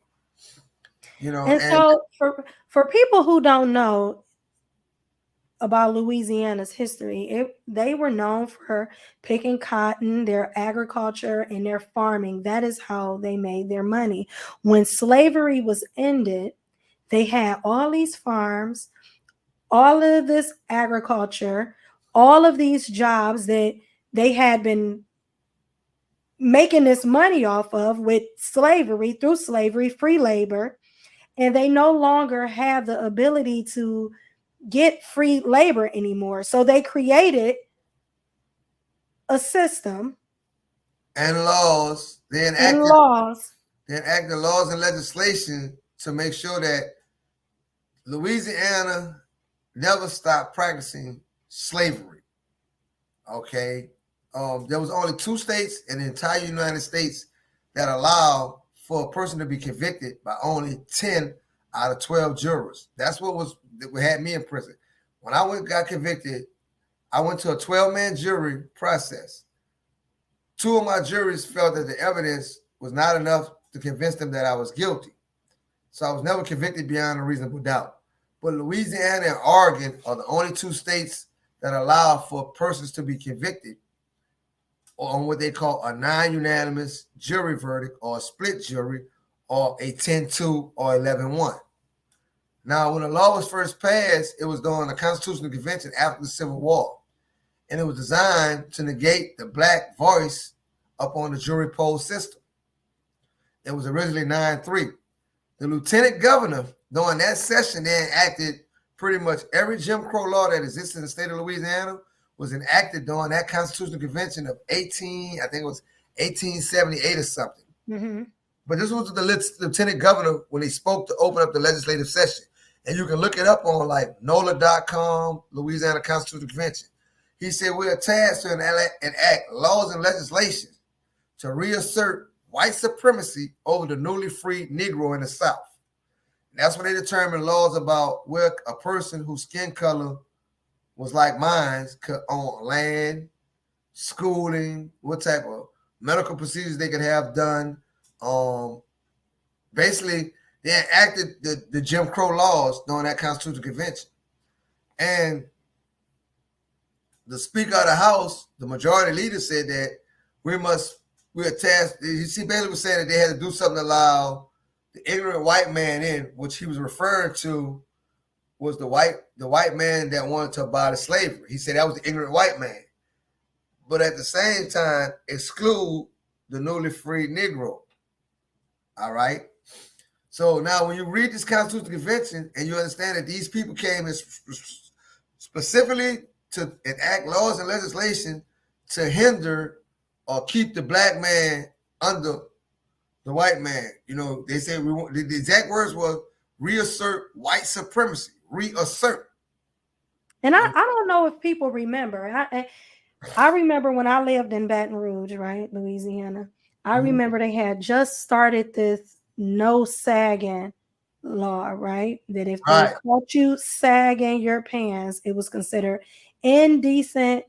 And so for people who don't know about Louisiana's history, they were known for picking cotton, their agriculture, and their farming. That is how they made their money. When slavery was ended, they had all these farms, all of this agriculture, all of these jobs that they had been making this money off of with slavery, through slavery, free labor, and they no longer have the ability to get free labor anymore. So they created a system and laws. They enacted laws and legislation to make sure that Louisiana never stopped practicing slavery. Okay. There was only 2 states in the entire United States that allow for a person to be convicted by only 10 out of 12 jurors. That's what had me in prison. When I got convicted, I went to a 12-man jury process. 2 of my juries felt that the evidence was not enough to convince them that I was guilty. So I was never convicted beyond a reasonable doubt. But Louisiana and Oregon are the only 2 states that allow for persons to be convicted on what they call a non-unanimous jury verdict or a split jury or a 10-2 or 11-1. Now, when the law was first passed, it was during the Constitutional Convention after the Civil War. And it was designed to negate the black voice up on the jury poll system. It was originally 9-3. The lieutenant governor, during that session, they enacted pretty much every Jim Crow law that existed in the state of Louisiana was enacted during that Constitutional Convention of 1878 or something. Mm-hmm. But this was the lieutenant governor when he spoke to open up the legislative session. And you can look it up on like NOLA.com, Louisiana Constitutional Convention. He said, we're tasked to enact laws and legislation to reassert white supremacy over the newly freed Negro in the South. And that's when they determined laws about where a person whose skin color was like mine could own land, schooling, what type of medical procedures they could have done. Basically, they enacted the Jim Crow laws during that Constitutional Convention. And the Speaker of the House, the majority leader, said that we're tasked. He basically was saying that they had to do something to allow the ignorant white man in, which he was referring to was the white man that wanted to abolish slavery. He said that was the ignorant white man. But at the same time, exclude the newly freed Negro. All right? So now when you read this Constitutional Convention and you understand that these people came specifically to enact laws and legislation to hinder or keep the black man under the white man. You know, they say the exact words was reassert white supremacy. Reassert. And I don't know if people remember. I remember when I lived in Baton Rouge, right, Louisiana. I remember they had just started this no sagging law, right? That if they caught you sagging your pants, it was considered indecent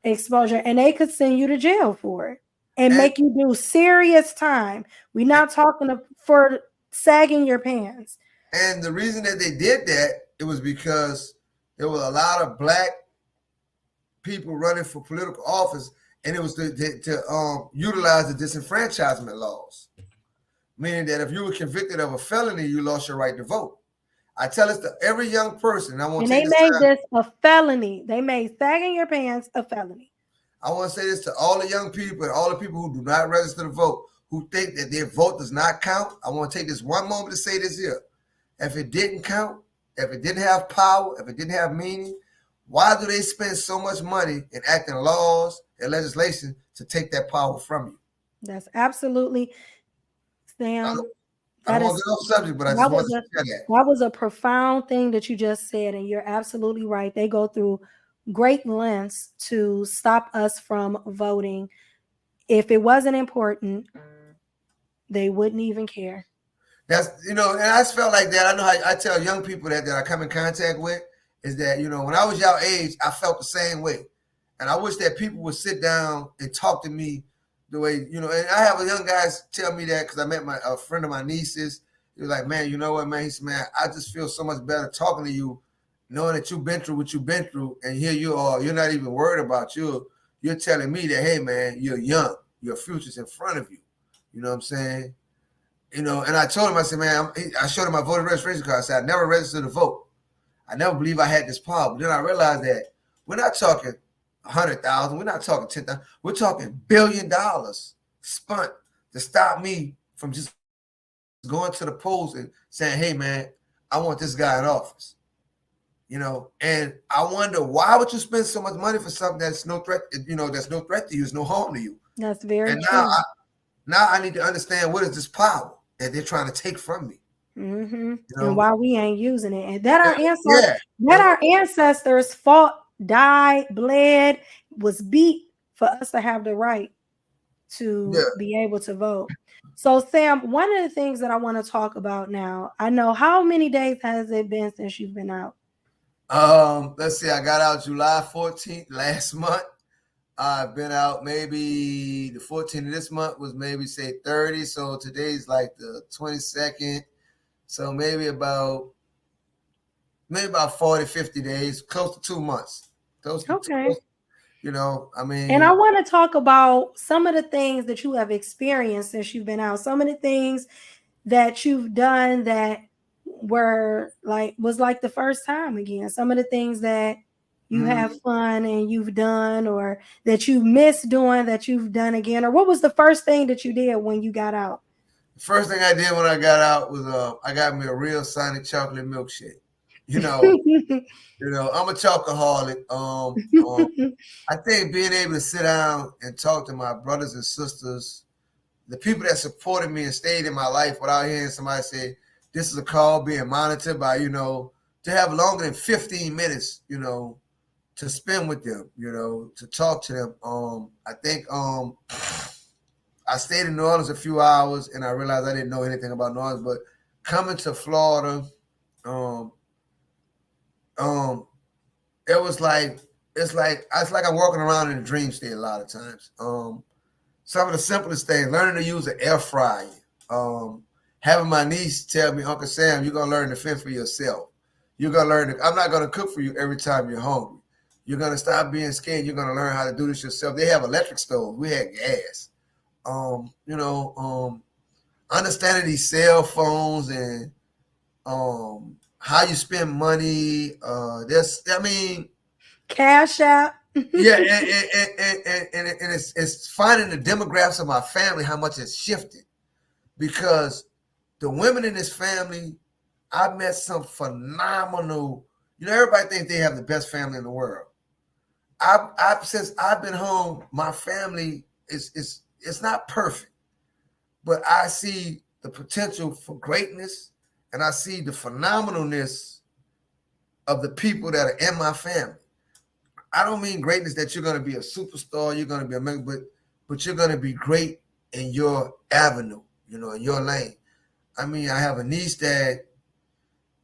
exposure, and they could send you to jail for it and make you do serious time. We're not talking for sagging your pants. And the reason that they did that, it was because there were a lot of black people running for political office, and it was to utilize the disenfranchisement laws, meaning that if you were convicted of a felony, you lost your right to vote. I tell this to every young person. And they made this a felony. They made sagging your pants a felony. I want to say this to all the young people and all the people who do not register to vote, who think that their vote does not count. I want to take this one moment to say this here. if it didn't count, if it didn't have power, if it didn't have meaning, why do they spend so much money in acting laws and legislation to take that power from you? That's absolutely, Sam. I don't That want is to get off subject, but I just that wanted was to a share that. that was a profound thing that you just said, and you're absolutely right. They go through great lengths to stop us from voting. If it wasn't important, they wouldn't even care. That's and I just felt like that. I know how I tell young people that I come in contact with is that when I was your age, I felt the same way, and I wish that people would sit down and talk to me the way And I have a young guys tell me that because I met a friend of my nieces. He was like, "Man, you know what, man?" He said, "Man, I just feel so much better talking to you, knowing that you've been through what you've been through, and here you are. You're not even worried about you. You're telling me that, hey, man, you're young. Your future's in front of you. You know what I'm saying?" And I told him, I said, man, I showed him my voter registration card. I said, I never registered to vote. I never believed I had this power. But then I realized that we're not talking 100,000. We're not talking 10,000. We're talking $1 billion spent to stop me from just going to the polls and saying, hey, man, I want this guy in office. And I wonder, why would you spend so much money for something that's no threat, that's no threat to you, it's no harm to you. That's very And true. now I need to understand, what is this power that they're trying to take from me? Mm-hmm. And why we ain't using it, and that Yeah. our ancestors fought, died, bled, was beat for us to have the right to be able to vote. So, Sam, one of the things that I want to talk about now, I know, how many days has it been since you've been out? Let's see. I got out July 14th last month. I've been out maybe the 14th of this month was maybe say 30. So today's like the 22nd. So maybe about 40, 50 days, close to 2 months. Okay. I mean. And I want to talk about some of the things that you have experienced since you've been out. Some of the things that you've done that was like the first time again. Some of the things that you have fun and you've done, or that you miss doing, that you've done again. Or what was the first thing that you did when you got out? The first thing I did when I got out was I got me a real Sonic chocolate milkshake. I'm a chocoholic. I think being able to sit down and talk to my brothers and sisters, the people that supported me and stayed in my life without hearing somebody say, this is a call being monitored by, to have longer than 15 minutes, to spend with them, to talk to them. I think I stayed in New Orleans a few hours and I realized I didn't know anything about New Orleans, but coming to Florida, it was like, it's like I'm walking around in a dream state a lot of times. Some of the simplest things, learning to use an air fryer. Having my niece tell me, Uncle Sam, you're gonna learn to fend for yourself. You're gonna learn I'm not gonna cook for you every time you're hungry. You're gonna stop being scared. You're gonna learn how to do this yourself. They have electric stoves. We had gas. Understanding these cell phones and how you spend money. Cash App. Yeah, and it's finding the demographics of my family, how much it's shifted. Because the women in this family, I've met some phenomenal, everybody thinks they have the best family in the world. Since I've been home, my family it's not perfect, but I see the potential for greatness, and I see the phenomenalness of the people that are in my family. I don't mean greatness that you're going to be a superstar, you're going to be a member, but you're going to be great in your avenue, in your lane. I mean, I have a niece that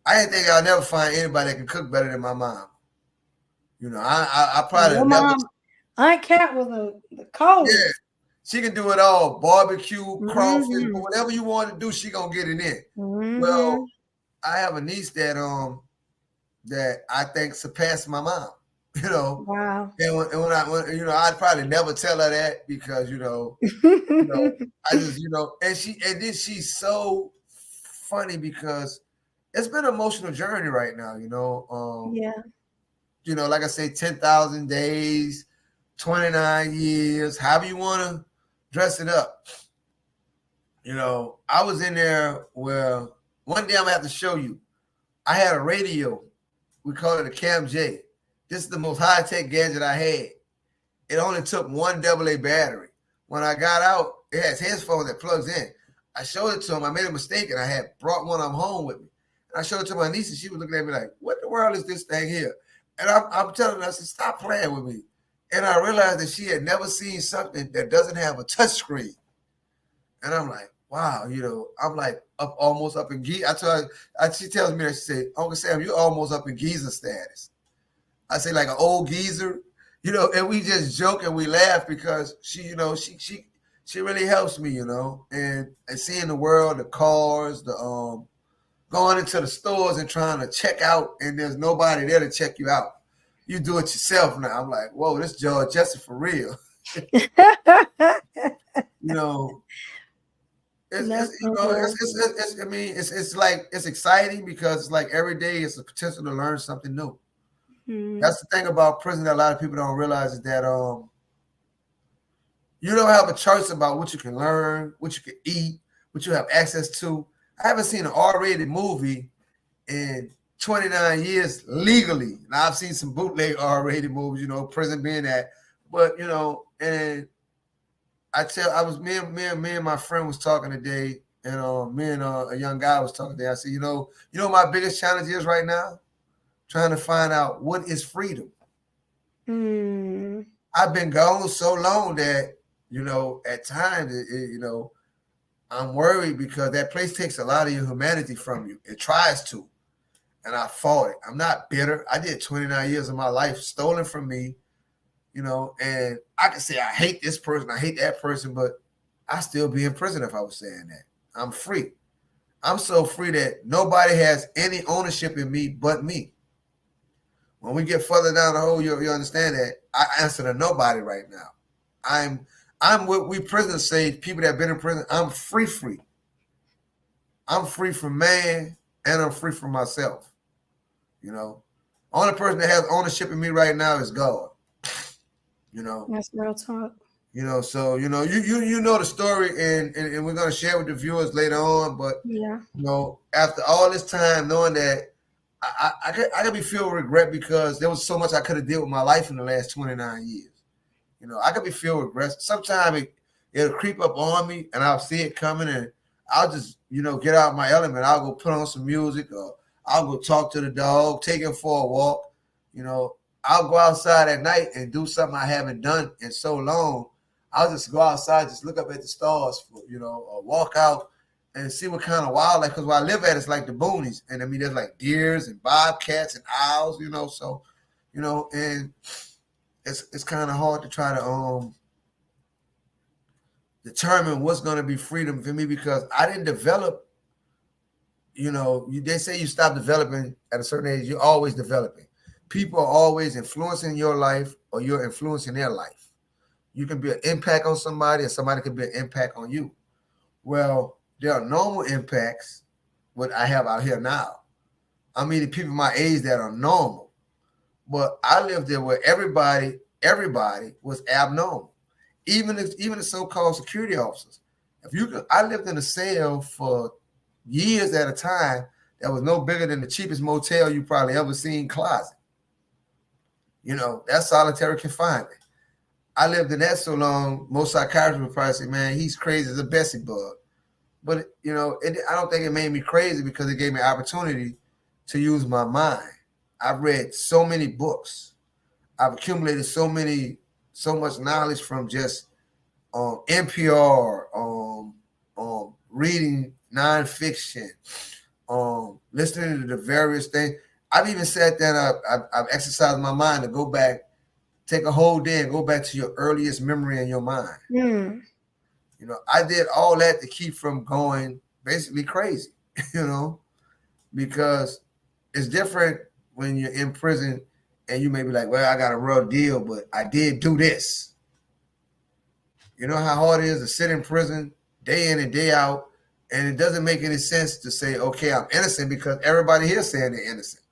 I didn't think I'll never find anybody that can cook better than my mom. I probably Your never. mom, Aunt Cat was the coldest. Yeah, she can do it all: barbecue, crawfish, but whatever you want to do, she gonna get it in. Well, I have a niece that I think surpassed my mom. Wow. And when I'd probably never tell her that because I just and then she's so funny because it's been an emotional journey right now. Yeah. Like I say, 10,000 days, 29 years, however you want to dress it up. I was in there where one day I'm gonna have to show you. I had a radio. We call it a Cam J. This is the most high-tech gadget I had. It only took one AA battery. When I got out, it has headphones that plugs in. I showed it to him. I made a mistake, and I had brought one of them home with me. And I showed it to my niece, and she was looking at me like, what in the world is this thing here? And I'm telling her, I said, stop playing with me. And I realized that she had never seen something that doesn't have a touch screen. And I'm like, wow, I'm like almost up in Giza. I told her, she tells me that, she said, Uncle Sam, you're almost up in Giza status. I say like an old geezer, and we just joke and we laugh because she really helps me, and seeing the world, the cars, the going into the stores and trying to check out, and there's nobody there to check you out. You do it yourself now. I'm like, whoa, this George Jesse for real. It's like, it's exciting because it's like every day it's a potential to learn something new. That's the thing about prison that a lot of people don't realize is that you don't have a choice about what you can learn, what you can eat, what you have access to. I haven't seen an R-rated movie in 29 years legally. Now I've seen some bootleg R-rated movies, prison being that, but and me and my friend was talking today, and me and a young guy was talking today. I said, my biggest challenge is right now? Trying to find out what is freedom. I've been gone so long that, at times, I'm worried because that place takes a lot of your humanity from you. It tries to. And I fought it. I'm not bitter. I did 29 years of my life stolen from me, and I can say I hate this person, I hate that person, but I still be in prison if I was saying that. I'm free. I'm so free that nobody has any ownership in me but me. When we get further down the hole, you understand that I answer to nobody right now. I'm what we prisoners say, people that have been in prison, I'm free. I'm free from man, and I'm free from myself. Only person that has ownership in me right now is God. That's real talk. So you know the story, and we're gonna share with the viewers later on. But yeah, after all this time, knowing that I could be filled with regret because there was so much I could have did with my life in the last 29 years. I could be filled with regret. Sometimes it'll creep up on me, and I'll see it coming, and I'll just get out of my element. I'll go put on some music, or I'll go talk to the dog, take him for a walk. I'll go outside at night and do something I haven't done in so long. I'll just go outside, just look up at the stars, or walk out and see what kind of wildlife. Because where I live at, it's like the boonies, and I mean, there's like deers and bobcats and owls, So, and it's kind of hard to try to determine what's going to be freedom for me because I didn't develop. They say you stop developing at a certain age. You're always developing. People are always influencing your life, or you're influencing their life. You can be an impact on somebody, and somebody can be an impact on you. Well, there are normal impacts, what I have out here now. I mean, the people my age that are normal. But I lived there where everybody was abnormal. Even the so-called security officers. I lived in a cell for years at a time that was no bigger than the cheapest motel you probably ever seen closet. That's solitary confinement. I lived in that so long, most psychiatrists would probably say, man, he's crazy as a Bessie bug. But, I don't think it made me crazy because it gave me opportunity to use my mind. I've read so many books. I've accumulated so much knowledge from just NPR, reading nonfiction, listening to the various things. I've even sat there and I've exercised my mind to go back, take a whole day and go back to your earliest memory in your mind. I did all that to keep from going basically crazy, because it's different when you're in prison and you may be like, well, I got a real deal, but I did do this. You know how hard it is to sit in prison day in and day out, and it doesn't make any sense to say, okay, I'm innocent because everybody here is saying they're innocent.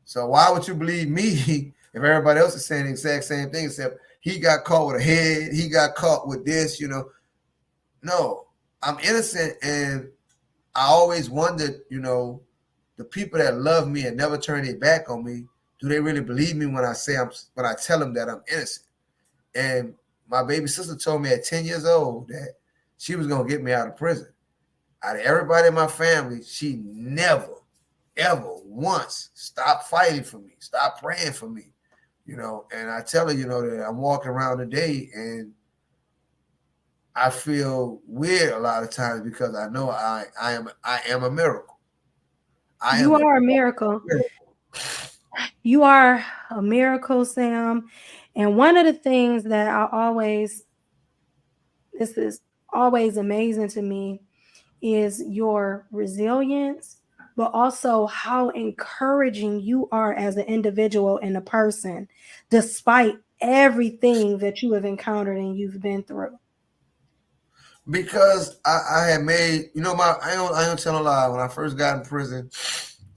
So why would you believe me if everybody else is saying the exact same thing, except he got caught with a head, he got caught with this, No, I'm innocent, and I always wondered, the the people that love me and never turn their back on me, do they really believe me when I tell them that I'm innocent? And my baby sister told me at 10 years old that she was gonna get me out of prison. Out of everybody in my family, she never, ever once stopped fighting for me, stopped praying for me, And I tell her, that I'm walking around today and I feel weird a lot of times because I know I am a miracle. You are a miracle. You are a miracle, Sam. And one of the things that this is always amazing to me, is your resilience, but also how encouraging you are as an individual and a person, despite everything that you have encountered and you've been through. Because I had made, I don't tell a lie. When I first got in prison,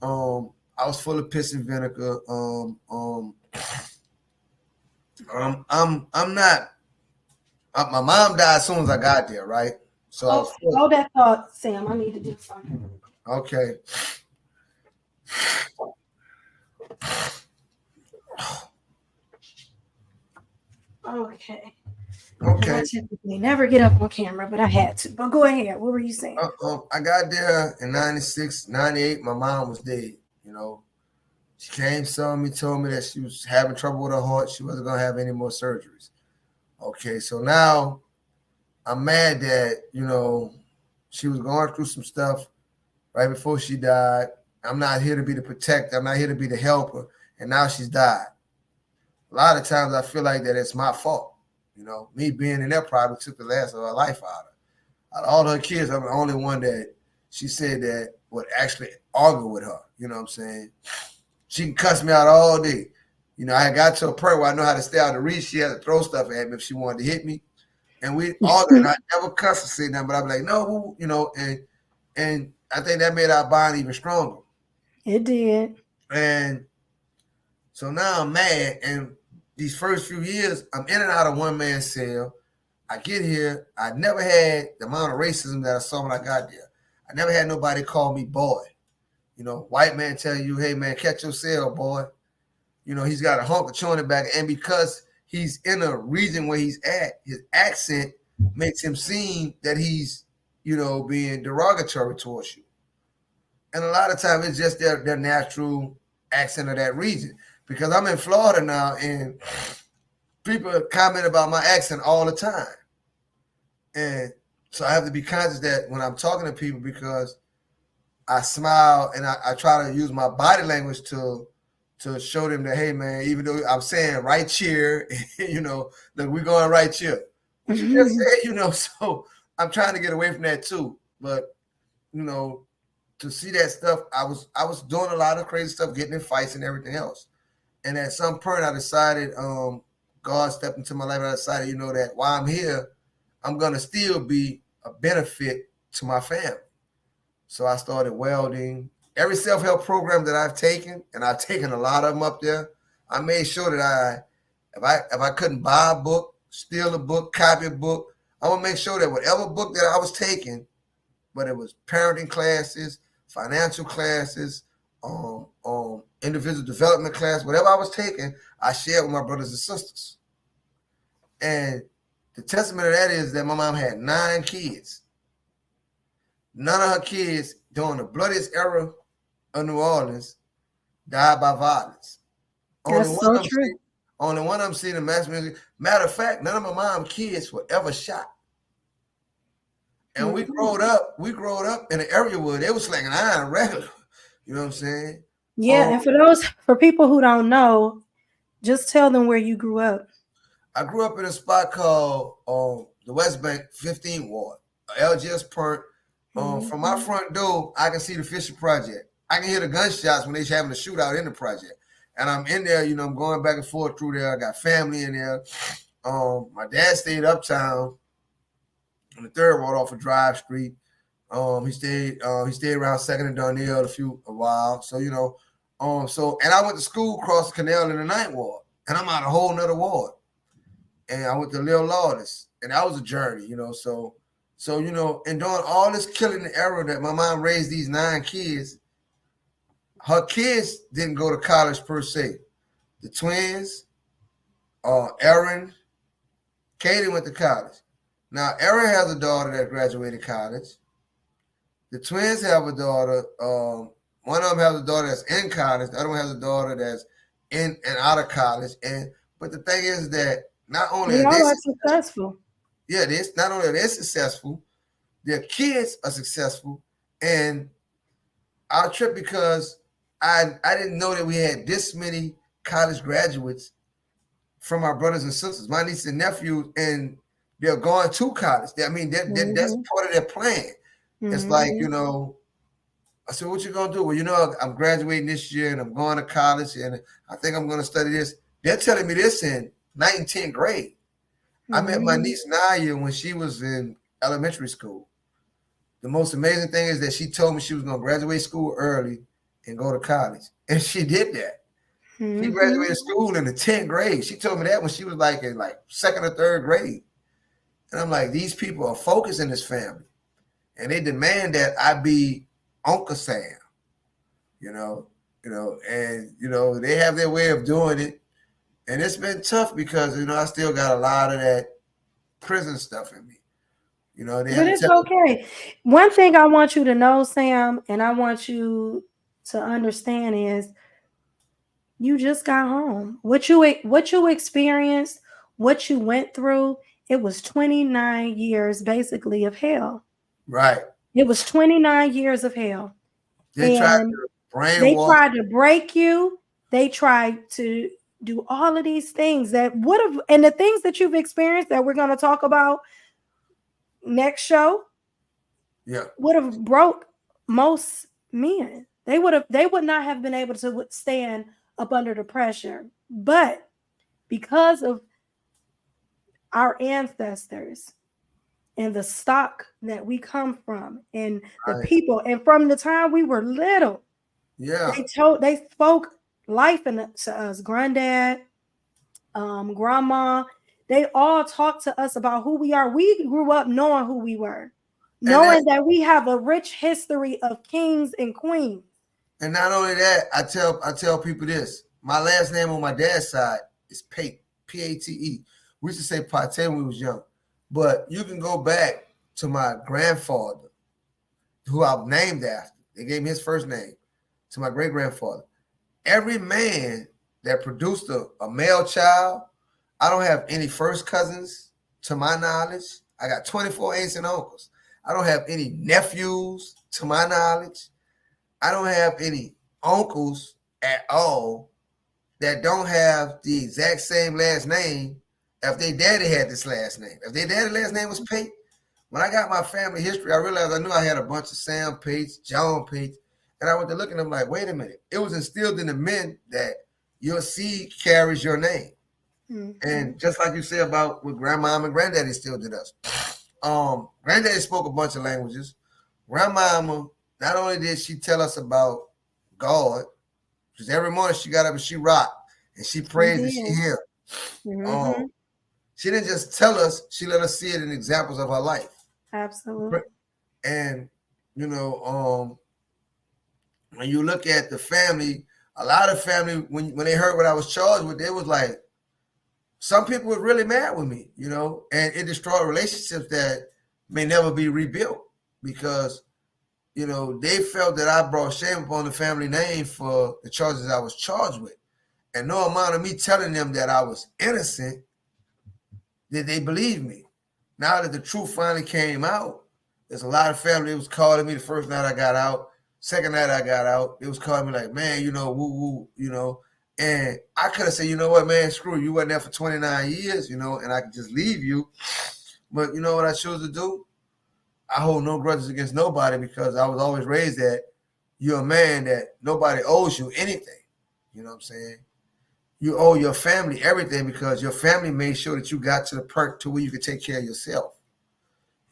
I was full of piss and vinegar. I'm not. My mom died as soon as I got there, right? So hold that thought, Sam. I need to do something. Okay. Okay. Okay. I typically never get up on camera, but I had to. But go ahead. What were you saying? I got there in 96, 98. My mom was dead. She came, saw me, told me that she was having trouble with her heart. She wasn't going to have any more surgeries. Okay, so now I'm mad that, she was going through some stuff right before she died. I'm not here to be the protector. I'm not here to be the helper. And now she's died. A lot of times I feel like that it's my fault. Me being in there probably took the last of her life out of her. Out of all her kids, I'm the only one that she said that would actually argue with her. You know what I'm saying? She can cuss me out all day. I got to a point where I know how to stay out of reach. She had to throw stuff at me if she wanted to hit me. And we argued, and I never cuss or say nothing, but I'd be like, no, and I think that made our bond even stronger. It did. And so now I'm mad, and these first few years, I'm in and out of one-man cell. I get here, I never had the amount of racism that I saw when I got there. I never had nobody call me boy. White man telling you, hey, man, catch your cell, boy. He's got a hunk of chewing it back. And because he's in a region where he's at, his accent makes him seem that he's, being derogatory towards you. And a lot of times it's just their natural accent of that region. Because I'm in Florida now and people comment about my accent all the time. And so I have to be conscious that when I'm talking to people, because I smile and I try to use my body language to show them that, hey, man, even though I'm saying right here, look, we're going right here. What you just said, so I'm trying to get away from that too. But, to see that stuff, I was doing a lot of crazy stuff, getting in fights and everything else. And at some point I decided, God stepped into my life. I decided, that while I'm here, I'm going to still be a benefit to my family. So I started welding. Every self-help program that I've taken, and I've taken a lot of them up there, I made sure that if I couldn't buy a book, steal a book, copy a book, I would make sure that whatever book that I was taking, whether it was parenting classes, financial classes, individual development class, whatever I was taking, I shared with my brothers and sisters. And the testament of that is that my mom had 9 kids. None of her kids during the bloodiest era of New Orleans died by violence. That's so true. Only one of them seen the mass music. Matter of fact, none of my mom's kids were ever shot. And we growed up in an area where they was slinging iron regular. You know what I'm saying? Yeah, and for people who don't know, just tell them where you grew up. I grew up in a spot called the West Bank 15th Ward, LGS Perk. From my front door, I can see the Fisher Project. I can hear the gunshots when they're having a shootout in the project. And I'm in there, I'm going back and forth through there. I got family in there. My dad stayed uptown on the 3rd Ward off of Drive Street. He stayed around 2nd and Darnell a while. So, and I went to school across the canal in the 9th Ward. And I'm out a whole nother ward. And I went to Lil Lawless. And that was a journey, So, and during all this killing era that my mom raised these 9 kids, her kids didn't go to college per se. The twins, Erin, Katie went to college. Now, Erin has a daughter that graduated college. The twins have a daughter. One of them has a daughter that's in college. The other one has a daughter that's in and out of college. And but the thing is that not only They are they all are successful, successful. yeah, this not only are they successful, their kids are successful. And our trip because I didn't know that we had this many college graduates from our brothers and sisters, my nieces and nephews, and they're going to college. I mean, that's Mm-hmm. part of their plan. It's like, Mm-hmm. I said, what you gonna do? Well, I'm graduating this year and I'm going to college and I think I'm gonna study this. They're telling me this in 9th and 10th grade. I met my Mm-hmm. niece Naya when she was in elementary school. The most amazing thing is that she told me she was gonna graduate school early and go to college. And she did that. She Mm-hmm. graduated school in the 10th grade. She told me that when she was like in like second or third grade. And I'm like, these people are focused in this family. And they demand that I be Uncle Sam, you know, and they have their way of doing it. And it's been tough because, I still got a lot of that prison stuff in me. They But have to it's tell me, okay. One thing I want you to know, Sam, and I want you to understand is you just got home. What you experienced, what you went through, it was 29 years basically of hell. right. It was 29 years of hell. They tried And to they brainwash. tried to break you. They tried to do all of these things that would have, and the things that you've experienced that we're going to talk about next show Yeah. would have broke most men. They would not have been able to withstand up under the pressure. But because of our ancestors and the stock that we come from and the Right. people, and from the time we were little, Yeah. they spoke life into us. Granddad, grandma, they all talked to us about who we are. We grew up knowing who we were, And knowing that we have a rich history of kings and queens. not only that, I tell people this. My last name on my dad's side is Pate, Pate. We used to say Pate when we was young. But you can go back to my grandfather, who I've named after. They gave me his first name, to my great grandfather. Every man that produced a male child, I don't have any first cousins to my knowledge. I got 24 aunts and uncles. I don't have any nephews to my knowledge. I don't have any uncles at all that don't have the exact same last name if their daddy had this last name. If their daddy last name was Pate, when I got my family history, I realized I knew I had a bunch of Sam Pates, John Pates, and I went to look at them like, wait a minute. It was instilled in the men that your seed carries your name. Mm-hmm. And just like you said about what grandmom and granddaddy still did us. Granddaddy spoke a bunch of languages. Grandmama, not only did she tell us about God, because every morning she got up and she rocked and she She praised and she did. hymned. Mm-hmm. Um, she didn't just tell us; she let us see it in examples of her life. Absolutely. And when you look at the family, a lot of family when they heard what I was charged with, they was like, some people were really mad with me, and it destroyed relationships that may never be rebuilt because they felt that I brought shame upon the family name for the charges I was charged with. And no amount of me telling them that I was innocent did they believe me. Now that the truth finally came out, there's a lot of family that was calling me the first night I got out. Second night I got out, it was calling me like, man, woo, And I could have said, you know what, man, screw you. Wasn't there for 29 years, and I could just leave you. But you know what I chose to do? I hold no grudges against nobody because I was always raised that you're a man that nobody owes you anything. You know what I'm saying? You owe your family everything because your family made sure that you got to the perk to where you could take care of yourself.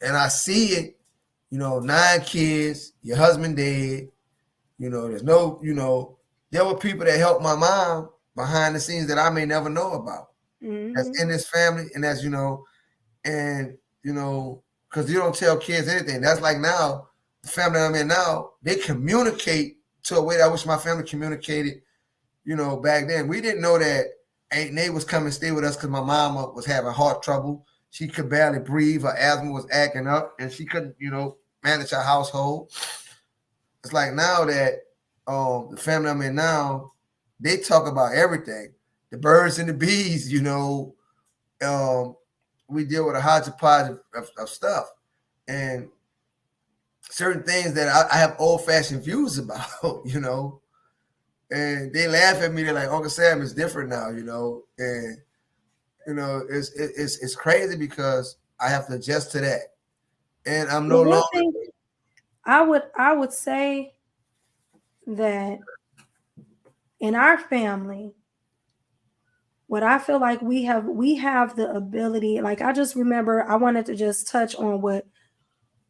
And I see it, 9 kids, your husband dead, there's no, there were people that helped my mom behind the scenes that I may never know about. That's Mm-hmm. in this family, and that's, and, because you don't tell kids anything. That's like now, the family I'm in now, they communicate to a way that I wish my family communicated. Back then we didn't know that Aunt Nate was coming to stay with us because my mama was having heart trouble. She could barely breathe. Her asthma was acting up, and she couldn't, manage her household. It's like now that the family I'm in now, they talk about everything, the birds and the bees. We deal with a hodgepodge of stuff, and certain things that I have old fashioned views about. And they laugh at me. They're like, Uncle Sam is different now, and it's crazy because I have to adjust to that, and I'm no Well, one longer thing I would say that in our family, what I feel like we have the ability, like I just remember I wanted to just touch on what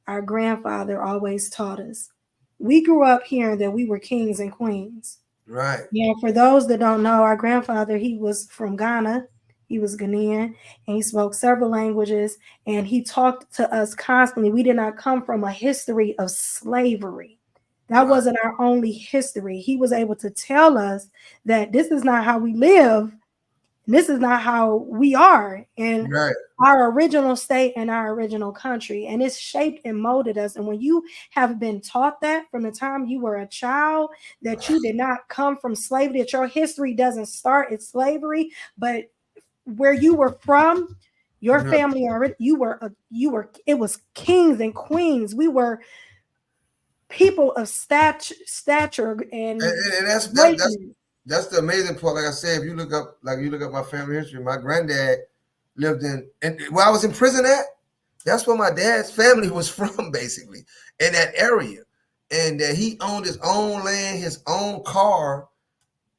our grandfather always taught us. We grew up hearing that we were kings and queens. right, Yeah, for those that don't know, our grandfather, he was from Ghana. He was Ghanaian and he spoke several languages and he talked to us constantly. We did not come from a history of slavery. That right, wasn't our only history. He was able to tell us that this is not how we live, this is not how we are in right, our original state and our original country. And it's shaped and molded us. And when you have been taught that from the time you were a child, that you did not come from slavery, that your history doesn't start at slavery, but where you were from, your yeah. family already, it was kings and queens. We were people of stature And, and and, and greatness. that's the amazing part. Like I said, if you look up my family history, my granddad lived in, and where I was in prison at, that's where my dad's family was from, basically, in that area. And that he owned his own land, his own car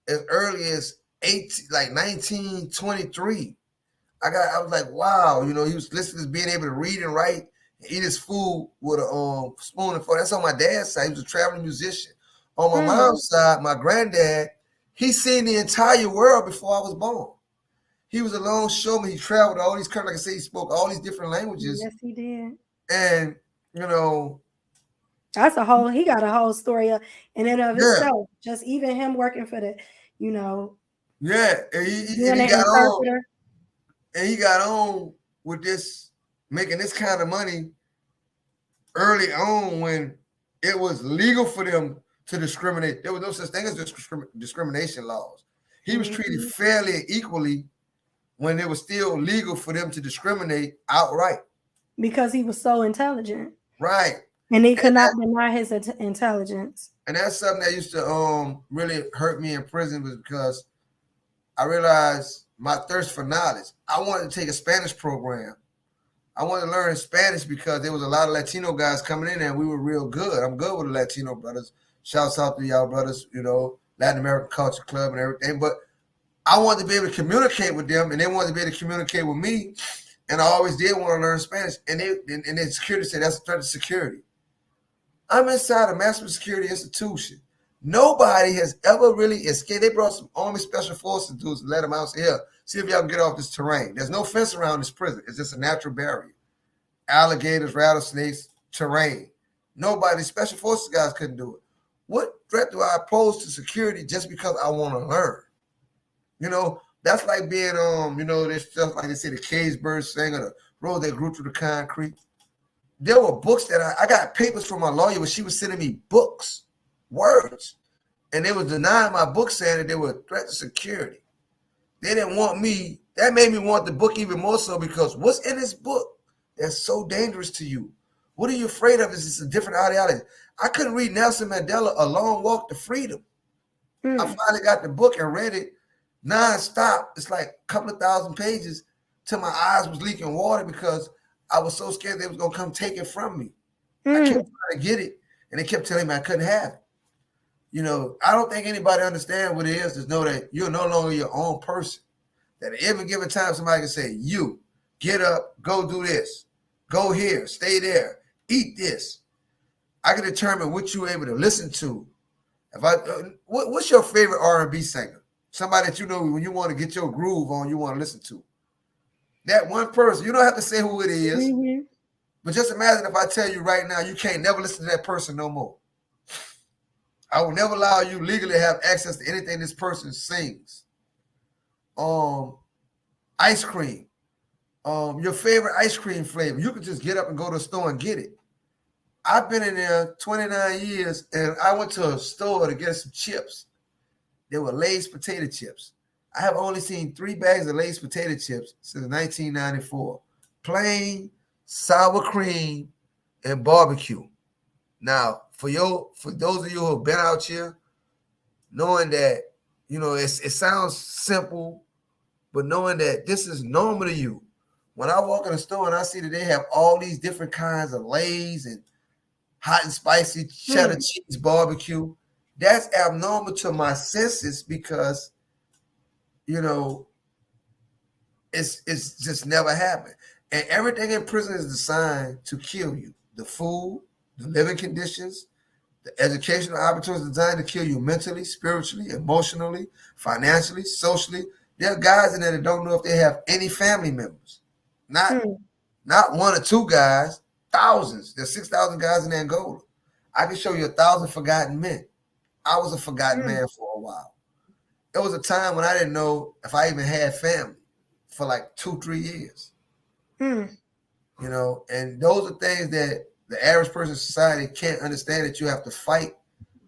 as early as 1923. I was like, wow, he was listed as being able to read and write and eat his food with a spoon and fork. That's on my dad's side. He was a traveling musician. On my Mm, mom's side, my granddad, he seen the entire world before I was born. He was a longshoreman. He traveled all these countries. Like I said, he spoke all these different languages. yes, he did. And, you know, He got a whole story in and of yeah, itself. Just even him working for you know, yeah. And being he an got on, interpreter. with this, making this kind of money early on when it was legal for them to discriminate. There was no such thing as discrimination laws. He was treated Mhm. fairly and equally when it was still legal for them to discriminate outright. Because he was so intelligent. Right. And he And, could not deny his intelligence. and that's something that used to really hurt me in prison was because I realized my thirst for knowledge. I wanted to take a Spanish program. I wanted to learn Spanish because there was a lot of Latino guys coming in there and we were real good. I'm good with the Latino brothers. Shouts out to y'all brothers, Latin American Culture Club and everything. But I wanted to be able to communicate with them and they wanted to be able to communicate with me. And I always did want to learn Spanish. And then security said that's a threat to security. I'm inside a maximum security institution. Nobody has ever really escaped. They brought some Army Special Forces dudes and let them out and say, here, see if y'all can get off this terrain. There's no fence around this prison. It's just a natural barrier. Alligators, rattlesnakes, terrain. Nobody, Special Forces guys couldn't do it. What threat do I pose to security just because I want to learn? That's like being, there's stuff like they say the cage bird sang or the road that grew through the concrete. There were books that I got papers from my lawyer when she was sending me books, words, and they was denying my book saying that they were a threat to security. They didn't want me. That made me want the book even more so because what's in this book that's so dangerous to you? What are you afraid of? Is this a different ideology? I couldn't read Nelson Mandela, A Long Walk to Freedom. I Mm. finally got the book and read it nonstop. It's like a couple of thousand pages till my eyes was leaking water because I was so scared they was going to come take it from me. I kept Mm. trying to get it, and they kept telling me I couldn't have it. I don't think anybody understands what it is to know that you're no longer your own person. That at every given time, somebody can say, you, get up, go do this, go here, stay there, eat this. I can determine what you're able to listen to. What's your favorite R&B singer? Somebody that when you want to get your groove on, you want to listen to. That one person, you don't have to say who it is, Mm-hmm. but just imagine if I tell you right now, you can't never listen to that person no more. I will never allow you legally to have access to anything this person sings. Um, Ice cream. Your favorite ice cream flavor. You could just get up and go to the store and get it. I've been in there 29 years, and I went to a store to get some chips. They were Lay's potato chips. I have only seen 3 bags of Lay's potato chips since 1994. Plain, sour cream, and barbecue. Now, for those of you who have been out here, knowing that, it sounds simple, but knowing that this is normal to you. When I walk in the store and I see that they have all these different kinds of Lay's and hot and spicy cheddar cheese barbecue, that's abnormal to my senses because, it's just never happened. And everything in prison is designed to kill you. The food, the living conditions, the educational opportunities designed to kill you mentally, spiritually, emotionally, financially, socially. There are guys in there that don't know if they have any family members. Not one or two guys, thousands. There's 6,000 guys in Angola. I can show you 1,000 forgotten men. I was a forgotten man for a while. There was a time when I didn't know if I even had family for like 2-3 years. And those are things that the average person in society can't understand, that you have to fight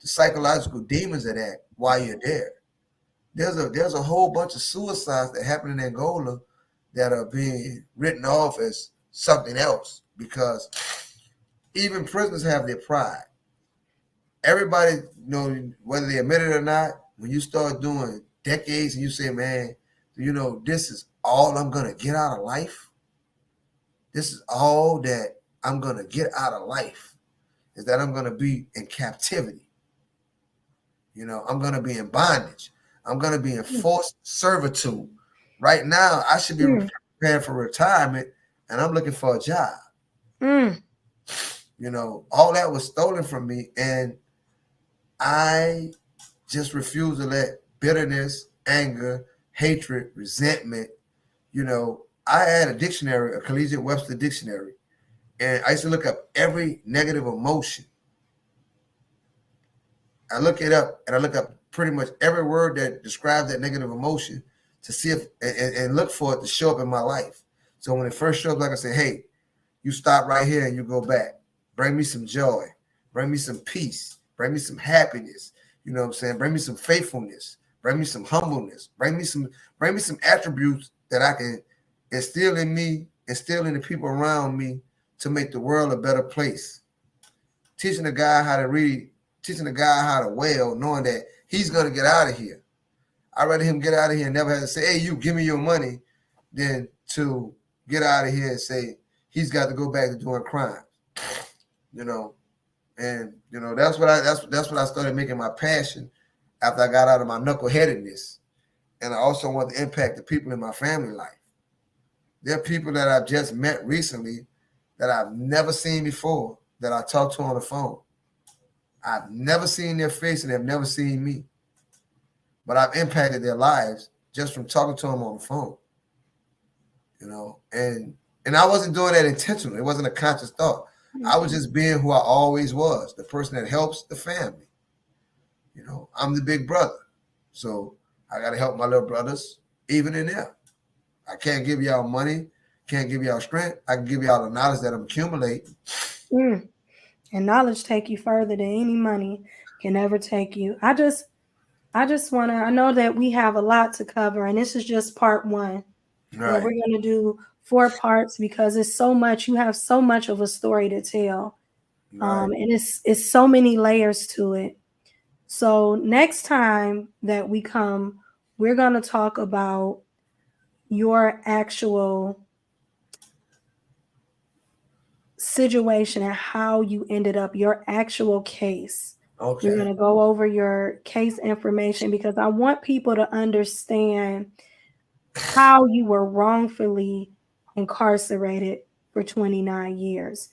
the psychological demons of that while you're there. There's a whole bunch of suicides that happen in Angola that are being written off as something else because even prisoners have their pride. Everybody, whether they admit it or not, when you start doing decades and you say, man, this is all I'm going to get out of life. This is all that I'm going to get out of life, is that I'm going to be in captivity. I'm going to be in bondage. I'm going to be in forced servitude. Right now, I should be preparing for retirement, and I'm looking for a job. All that was stolen from me, and I just refuse to let bitterness, anger, hatred, resentment, I had a dictionary, a collegiate Webster dictionary, and I used to look up every negative emotion. I look it up, and I look up pretty much every word that describes that negative emotion to see if and look for it to show up in my life. So when it first shows up, like I say, hey, you stop right here and you go back. Bring me some joy. Bring me some peace. Bring me some happiness. You know what I'm saying? Bring me some faithfulness. Bring me some humbleness. Bring me some attributes that I can instill in me, instill in the people around me to make the world a better place. Teaching a guy how to read, teaching a guy how to wail, knowing that he's going to get out of here. I'd rather him get out of here and never have to say, hey, you give me your money, than to get out of here and say he's got to go back to doing crime. And that's what I started making my passion after I got out of my knuckleheadedness. And I also want to impact the people in my family life. There are people that I've just met recently that I've never seen before that I talk to on the phone. I've never seen their face and they've never seen me. But I've impacted their lives just from talking to them on the phone. And I wasn't doing that intentionally. It wasn't a conscious thought. I was just being who I always was, the person that helps the family. I'm the big brother. So I got to help my little brothers even in there. I can't give y'all money, can't give y'all strength. I can give y'all the knowledge that I'm accumulating. And knowledge take you further than any money can ever take you. I just want to, I know that we have a lot to cover, and this is just part one. Right. We're going to do 4 parts because it's so much. You have so much of a story to tell. Right. And it's so many layers to it. So next time that we come, we're going to talk about your actual situation and how you ended up, your actual case. Okay. We're going to go over your case information because I want people to understand how you were wrongfully incarcerated for 29 years.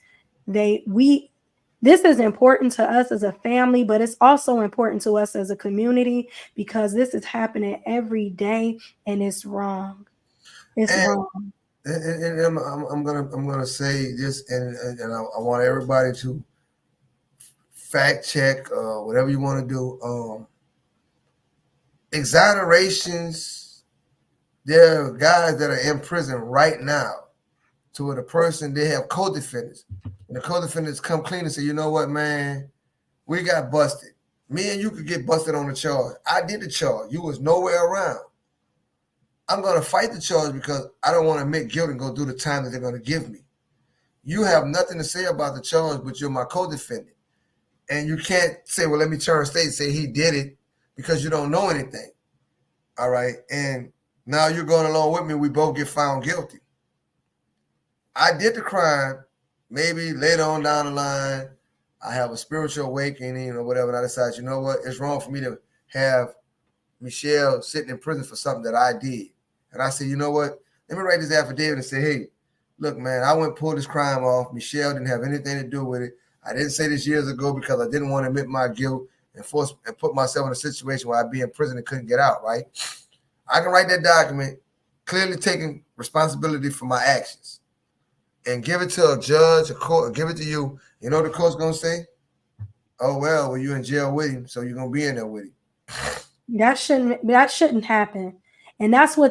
This is important to us as a family, but it's also important to us as a community because this is happening every day and it's wrong. It's wrong. And I'm gonna say this, and I want everybody to fact check, whatever you want to do. Exonerations. There are guys that are in prison right now to where the person they have co-defendants, and the co-defendants come clean and say, you know what, man, we got busted. Me and you could get busted on the charge. I did the charge. You was nowhere around. I'm gonna fight the charge because I don't want to admit guilt and go do the time that they're gonna give me. You have nothing to say about the charge, but you're my co-defendant. And you can't say, well, let me turn state and say he did it because you don't know anything. All right. And now you're going along with me. We both get found guilty. I did the crime. Maybe later on down the line, I have a spiritual awakening or whatever. And I decide, you know what? It's wrong for me to have Michelle sitting in prison for something that I did. And I said, you know what? Let me write this affidavit and say, hey, look, man, I went and pulled this crime off. Michelle didn't have anything to do with it. I didn't say this years ago because I didn't want to admit my guilt and put myself in a situation where I'd be in prison and couldn't get out, right? I can write that document, clearly taking responsibility for my actions, and give it to a judge, a court, or give it to you. You know what the court's going to say? Oh, well, you in jail with him, so you're going to be in there with him. That shouldn't happen. And that's why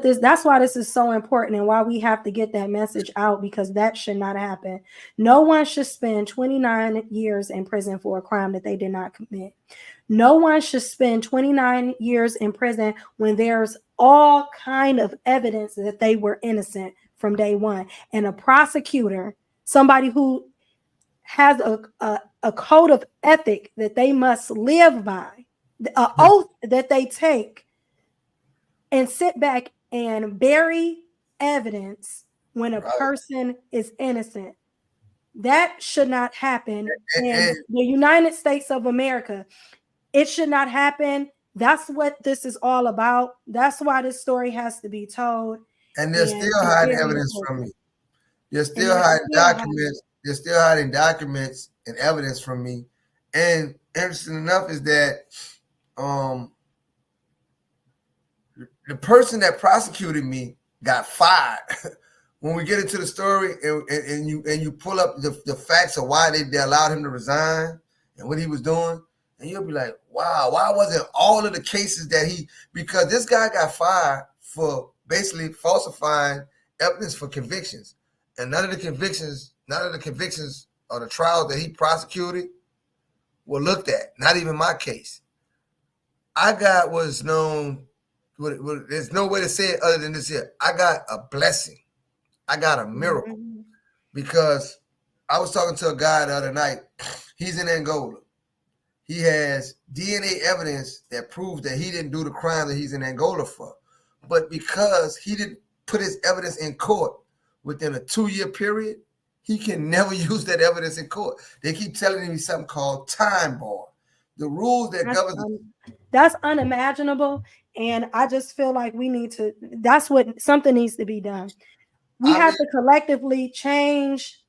this is so important and why we have to get that message out, because that should not happen. No one should spend 29 years in prison for a crime that they did not commit. No one should spend 29 years in prison when there's all kind of evidence that they were innocent from day one. And a prosecutor, somebody who has a code of ethic that they must live by, an oath that they take, and sit back and bury evidence when a person is innocent. That should not happen in the United States of America. It should not happen. That's what this is all about. That's why this story has to be told. And they're still hiding evidence from me. They're still hiding documents. They're still hiding documents and evidence from me. And interesting enough is that the person that prosecuted me got fired. When we get into the story and you pull up the facts of why they allowed him to resign and what he was doing, and you'll be like, wow, why wasn't all of the cases because this guy got fired for basically falsifying evidence for convictions. And none of the convictions or the trials that he prosecuted were looked at. Not even my case. I got what's known. There's no way to say it other than this here. I got a blessing. I got a miracle. Because I was talking to a guy the other night. He's in Angola. He has DNA evidence that proves that he didn't do the crime that he's in Angola for. But because he didn't put his evidence in court within a 2-year period, he can never use that evidence in court. They keep telling him something called time bar. The rules that govern that's unimaginable. And I just feel like something needs to be done. We have to collectively change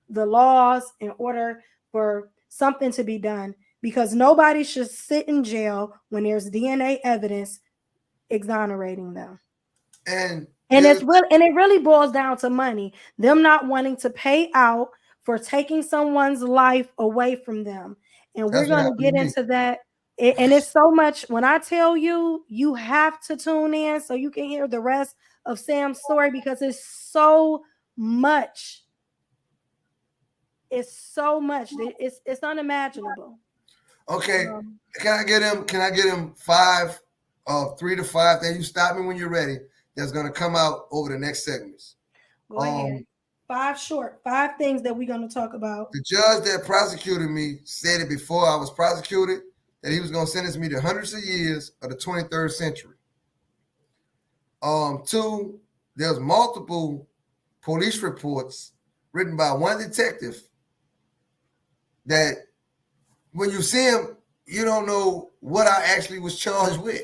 the laws in order for something to be done, because nobody should sit in jail when there's DNA evidence exonerating them. And it really boils down to money, them not wanting to pay out for taking someone's life away from them. And we're going to get into that. And it's so much. When I tell you, you have to tune in so you can hear the rest of Sam's story, because it's so much. It's so much. It's unimaginable. Okay. Can I get him 5 3 to 5 things? You stop me when you're ready. That's going to come out over the next segments. Go ahead. 5 things that we're going to talk about. The judge that prosecuted me said it before I was prosecuted, that he was going to sentence me to hundreds of years of the 23rd century. 2, there's multiple police reports written by one detective that when you see him, you don't know what I actually was charged with.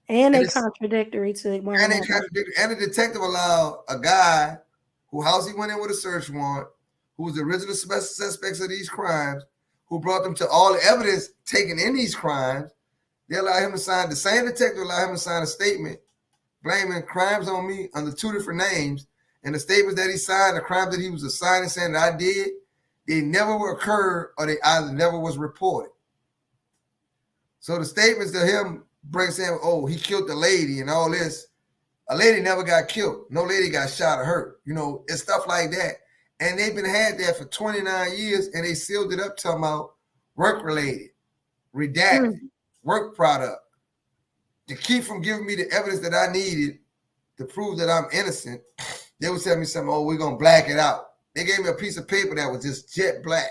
And they contradictory to one another. And the detective allowed a guy whose house he went in with a search warrant, who was the original suspects of these crimes, who brought them to all the evidence taken in these crimes. They allowed him to sign, the same detective allowed him to sign a statement blaming crimes on me under 2 different names. And the statements that he signed, the crimes that he was assigning, saying that I did, they never occurred or they either never was reported. So the statements to him bring saying, oh, he killed the lady and all this. A lady never got killed. No lady got shot or hurt. It's stuff like that. And they've been had that for 29 years and they sealed it up talking about work-related, redacted, work product. To keep from giving me the evidence that I needed to prove that I'm innocent, they would tell me something, oh, we're going to black it out. They gave me a piece of paper that was just jet black.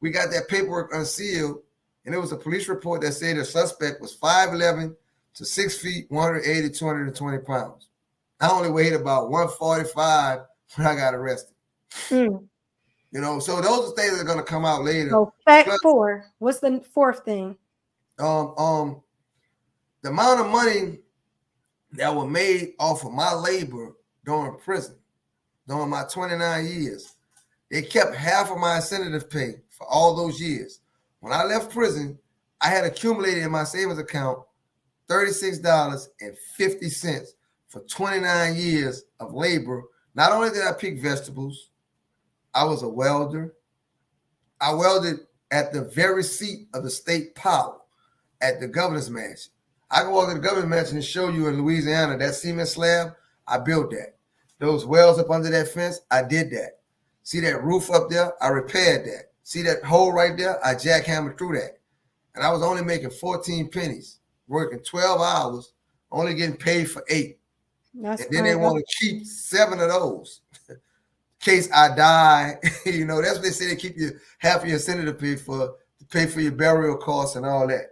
We got that paperwork unsealed, and it was a police report that said the suspect was 5'11" to 6 feet, 180, 220 pounds. I only weighed about 145 when I got arrested. So those are things that are going to come out later. So fact 4. What's the fourth thing? The amount of money that was made off of my labor during prison, during my 29 years, they kept half of my incentive pay for all those years. When I left prison, I had accumulated in my savings account $36.50 for 29 years of labor. Not only did I pick vegetables, I was a welder. I welded at the very seat of the state power at the governor's mansion. I can walk to the governor's mansion and show you in Louisiana that cement slab, I built that. Those wells up under that fence, I did that. See that roof up there? I repaired that. See that hole right there? I jackhammered through that. And I was only making 14 pennies, working 12 hours, only getting paid for 8. And then they want to keep 7 of those. In case I die, that's what they say. They keep you half of your incentive pay to pay for your burial costs and all that,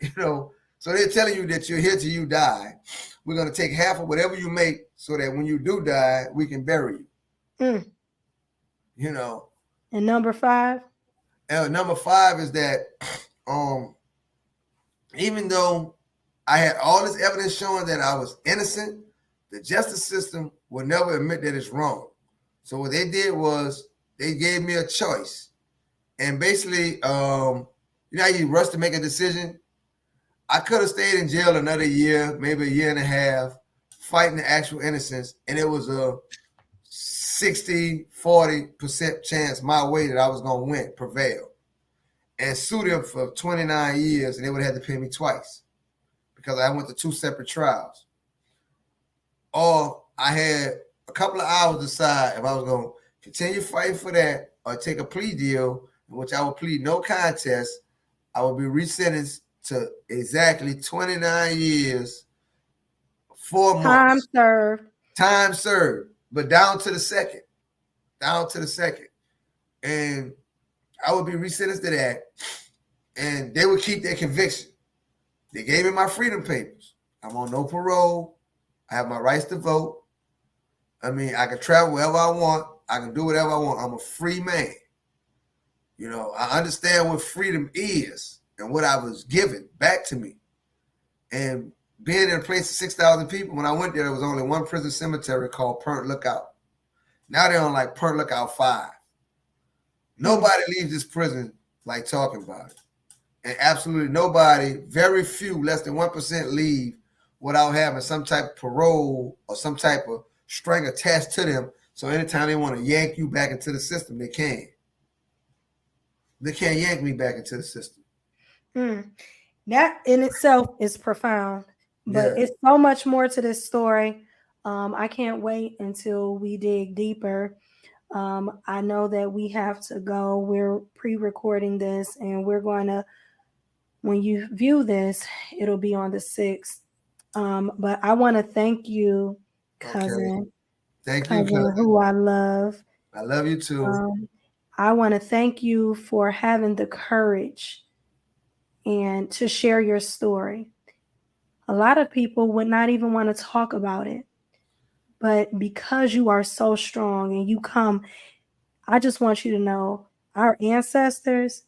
So they're telling you that you're here till you die. We're going to take half of whatever you make so that when you do die, we can bury you. And number 5? And number 5 is that even though I had all this evidence showing that I was innocent, the justice system will never admit that it's wrong. So what they did was they gave me a choice. And basically, how you rush to make a decision? I could have stayed in jail another year, maybe a year and a half, fighting the actual innocence. And it was a 60-40% chance my way that I was going to prevail. And sue them for 29 years, and they would have had to pay me twice because I went to 2 separate trials. Or I had a couple of hours to decide if I was going to continue fighting for that or take a plea deal in which I would plead no contest. I would be resentenced to exactly 29 years, 4 months. Time served, but down to the second. And I would be resentenced to that, and they would keep their conviction. They gave me my freedom papers. I'm on no parole. I have my rights to vote. I mean, I can travel wherever I want. I can do whatever I want. I'm a free man. I understand what freedom is and what I was given back to me. And being in a place of 6,000 people, when I went there was only one prison cemetery called Pernt Lookout. Now they're on like Pernt Lookout 5. Nobody leaves this prison like talking about it. And absolutely nobody, very few, less than 1% leave without having some type of parole or some type of string attached to them. So anytime they want to yank you back into the system, they can. They can't yank me back into the system. That in itself is profound, but it's so much more to this story. I can't wait until we dig deeper. I know that we have to go. We're pre-recording this, and we're going to, when you view this, it'll be on the 6th. But I want to thank you, cousin. Okay. Thank you, cousin. Who I love. I love you too. I want to thank you for having the courage and to share your story. A lot of people would not even want to talk about it. But because you are so strong and you come, I just want you to know our ancestors,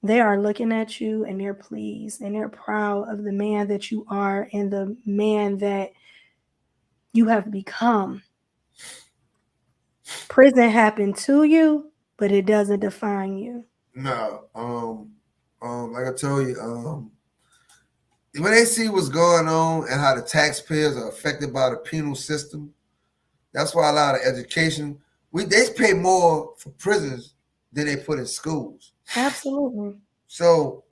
they are looking at you and they're pleased and they're proud of the man that you are and the man that you have become. Prison happened to you, but it doesn't define you. No. Like I told you, when they see what's going on and how the taxpayers are affected by the penal system, that's why a lot of education, they pay more for prisons than they put in schools. Absolutely. So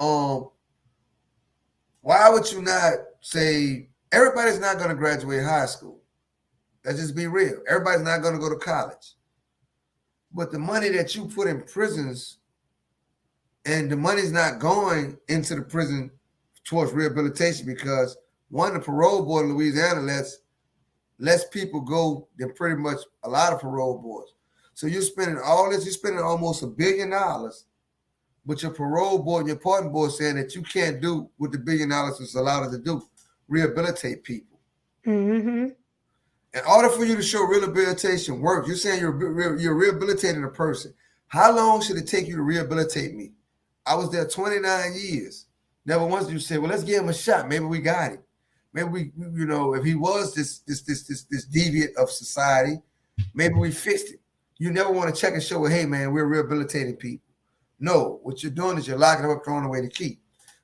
why would you not say everybody's not going to graduate high school? Let's just be real. Everybody's not going to go to college. But the money that you put in prisons and the money's not going into the prison towards rehabilitation because one, the parole board in Louisiana lets people go than pretty much a lot of parole boards. So you're spending all this, you're spending almost $1 billion, but your parole board and your pardon board saying that you can't do what the $1 billion is allowed to do, rehabilitate people. Mm-hmm. In order for you to show rehabilitation work, you're saying you're rehabilitating a person. How long should it take you to rehabilitate me? I was there 29 years. Never once did you say, well, let's give him a shot. Maybe we got him. Maybe we, if he was this deviant of society, maybe we fixed it. You never want to check and show, hey, man, we're rehabilitating people. No, what you're doing is you're locking them up, throwing away the key.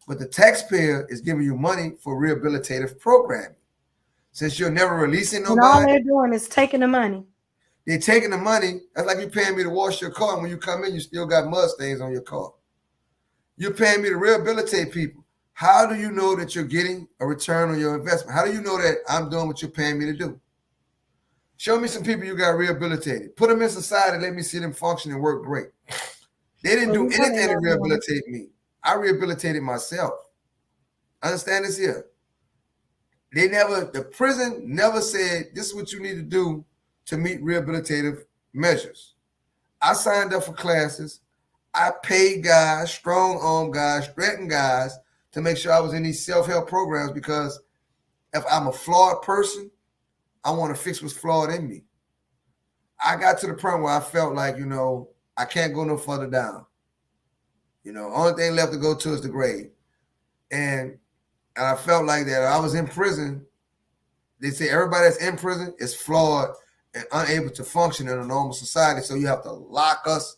But the taxpayer is giving you money for rehabilitative programming. Since you're never releasing nobody. And all they're doing is taking the money. They're taking the money. That's like you paying me to wash your car. And when you come in, you still got mud stains on your car. You're paying me to rehabilitate people. How do you know that you're getting a return on your investment? How do you know that I'm doing what you're paying me to do? Show me some people you got rehabilitated. Put them in society. Let me see them function and work great. They didn't do anything to rehabilitate me. I rehabilitated myself. Understand this here? The prison never said, this is what you need to do to meet rehabilitative measures. I signed up for classes. I paid guys, strong-arm guys, threatened guys to make sure I was in these self-help programs because if I'm a flawed person, I want to fix what's flawed in me. I got to the point where I felt like, I can't go no further down. Only thing left to go to is the grave. And I felt like that I was in prison. They say everybody that's in prison is flawed and unable to function in a normal society. So you have to lock us.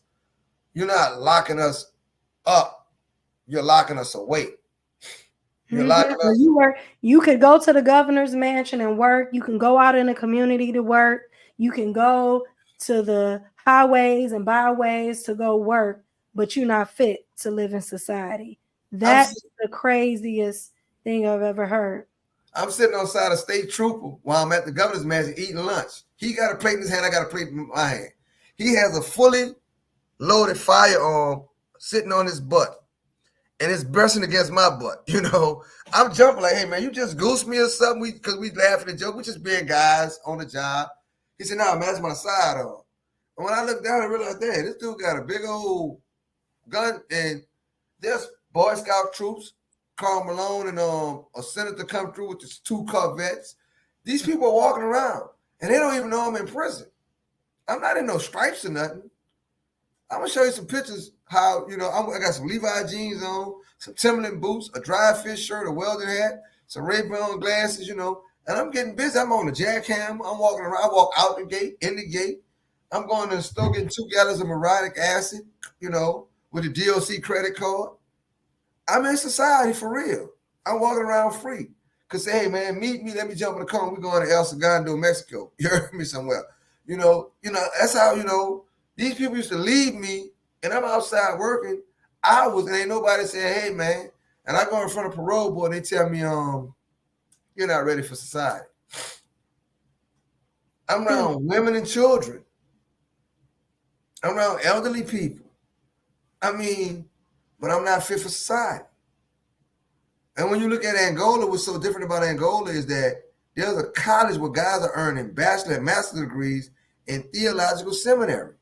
You're not locking us up. You're locking us away. You're locking us. You could go to the governor's mansion and work. You can go out in the community to work. You can go to the highways and byways to go work, but you're not fit to live in society. That's the craziest thing I've ever heard. I'm sitting on the side of State Trooper while I'm at the governor's mansion eating lunch. He got a plate in his hand. I got a plate in my hand. He has a fully loaded firearm sitting on his butt. And it's brushing against my butt. I'm jumping like, hey, man, you just goose me or something? Because we laughing at the joke. We just being guys on the job. He said, no, man, that's my sidearm. And when I looked down, I realized, damn, this dude got a big old gun. And there's Boy Scout troops, Carl Malone and a senator come through with his 2 Corvettes. These people are walking around, and they don't even know I'm in prison. I'm not in no stripes or nothing. I'm going to show you some pictures how, I got some Levi jeans on, some Timberland boots, a dry fish shirt, a welding hat, some Ray-Ban glasses, and I'm getting busy. I'm on the jackhammer. I'm walking around. I walk out the gate, in the gate. I'm going to the store getting 2 gallons of muriatic acid, with a DOC credit card. I'm in society for real. I'm walking around free. Because, hey, man, meet me. Let me jump in the car. We're going to El Segundo, Mexico. You heard me somewhere. That's how, these people used to leave me, and I'm outside working. And ain't nobody saying, hey, man. And I go in front of parole board, and they tell me, you're not ready for society. I'm around women and children. I'm around elderly people. But I'm not fit for society. And when you look at Angola, what's so different about Angola is that there's a college where guys are earning bachelor and master's degrees in theological seminary.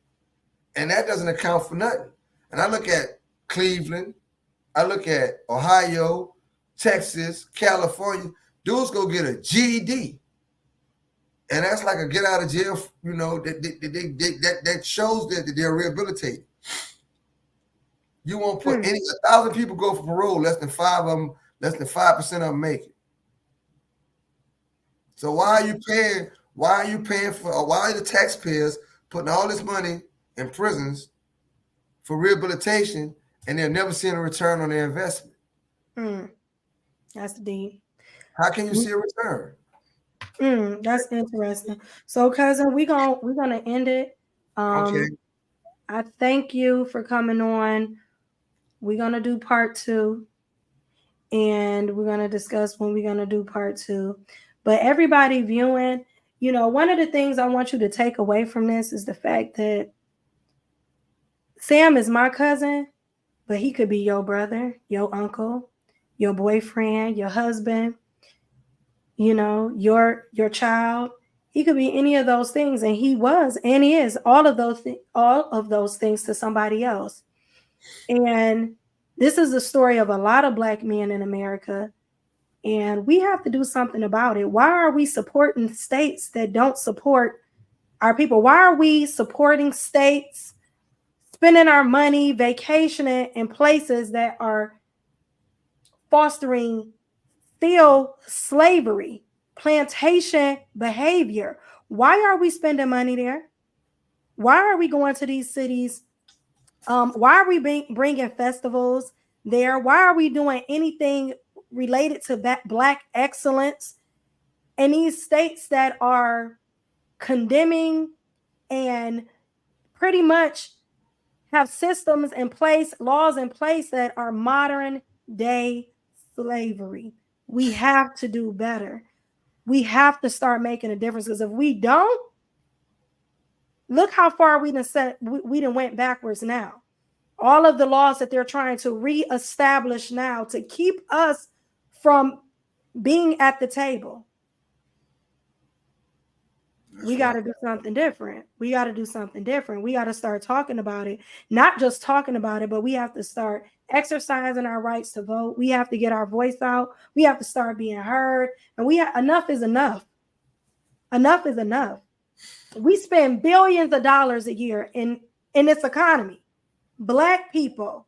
And that doesn't account for nothing. And I look at Cleveland, I look at Ohio, Texas, California. Dudes go get a GED. And that's like a get out of jail, that shows that they're rehabilitated. You won't put 1,000 people go for parole, less than 5% of them make it. So why are you paying why are the taxpayers putting all this money in prisons for rehabilitation and they're never seeing a return on their investment? That's deep. How can you see a return? That's interesting. So, cousin, we're gonna end it. Okay. I thank you for coming on. We're going to do part 2, and we're going to discuss when we're going to do part 2. But everybody viewing, one of the things I want you to take away from this is the fact that Sam is my cousin, but he could be your brother, your uncle, your boyfriend, your husband, your child. He could be any of those things, and he was and he is all of those things to somebody else. And this is the story of a lot of Black men in America, and we have to do something about it. Why are we supporting states that don't support our people? Why are we supporting states, spending our money, vacationing in places that are fostering still slavery, plantation behavior? Why are we spending money there? Why are we going to these cities? Why are we bringing festivals there? Why are we doing anything related to Black excellence in these states that are condemning and pretty much have systems in place, laws in place that are modern day slavery? We have to do better. We have to start making a difference, because if we don't, look how far we done went backwards now. All of the laws that they're trying to reestablish now to keep us from being at the table. We got to do something different. We got to do something different. We got to start talking about it, not just talking about it, but we have to start exercising our rights to vote. We have to get our voice out. We have to start being heard. And enough is enough. Enough is enough. We spend billions of dollars a year in this economy. Black people,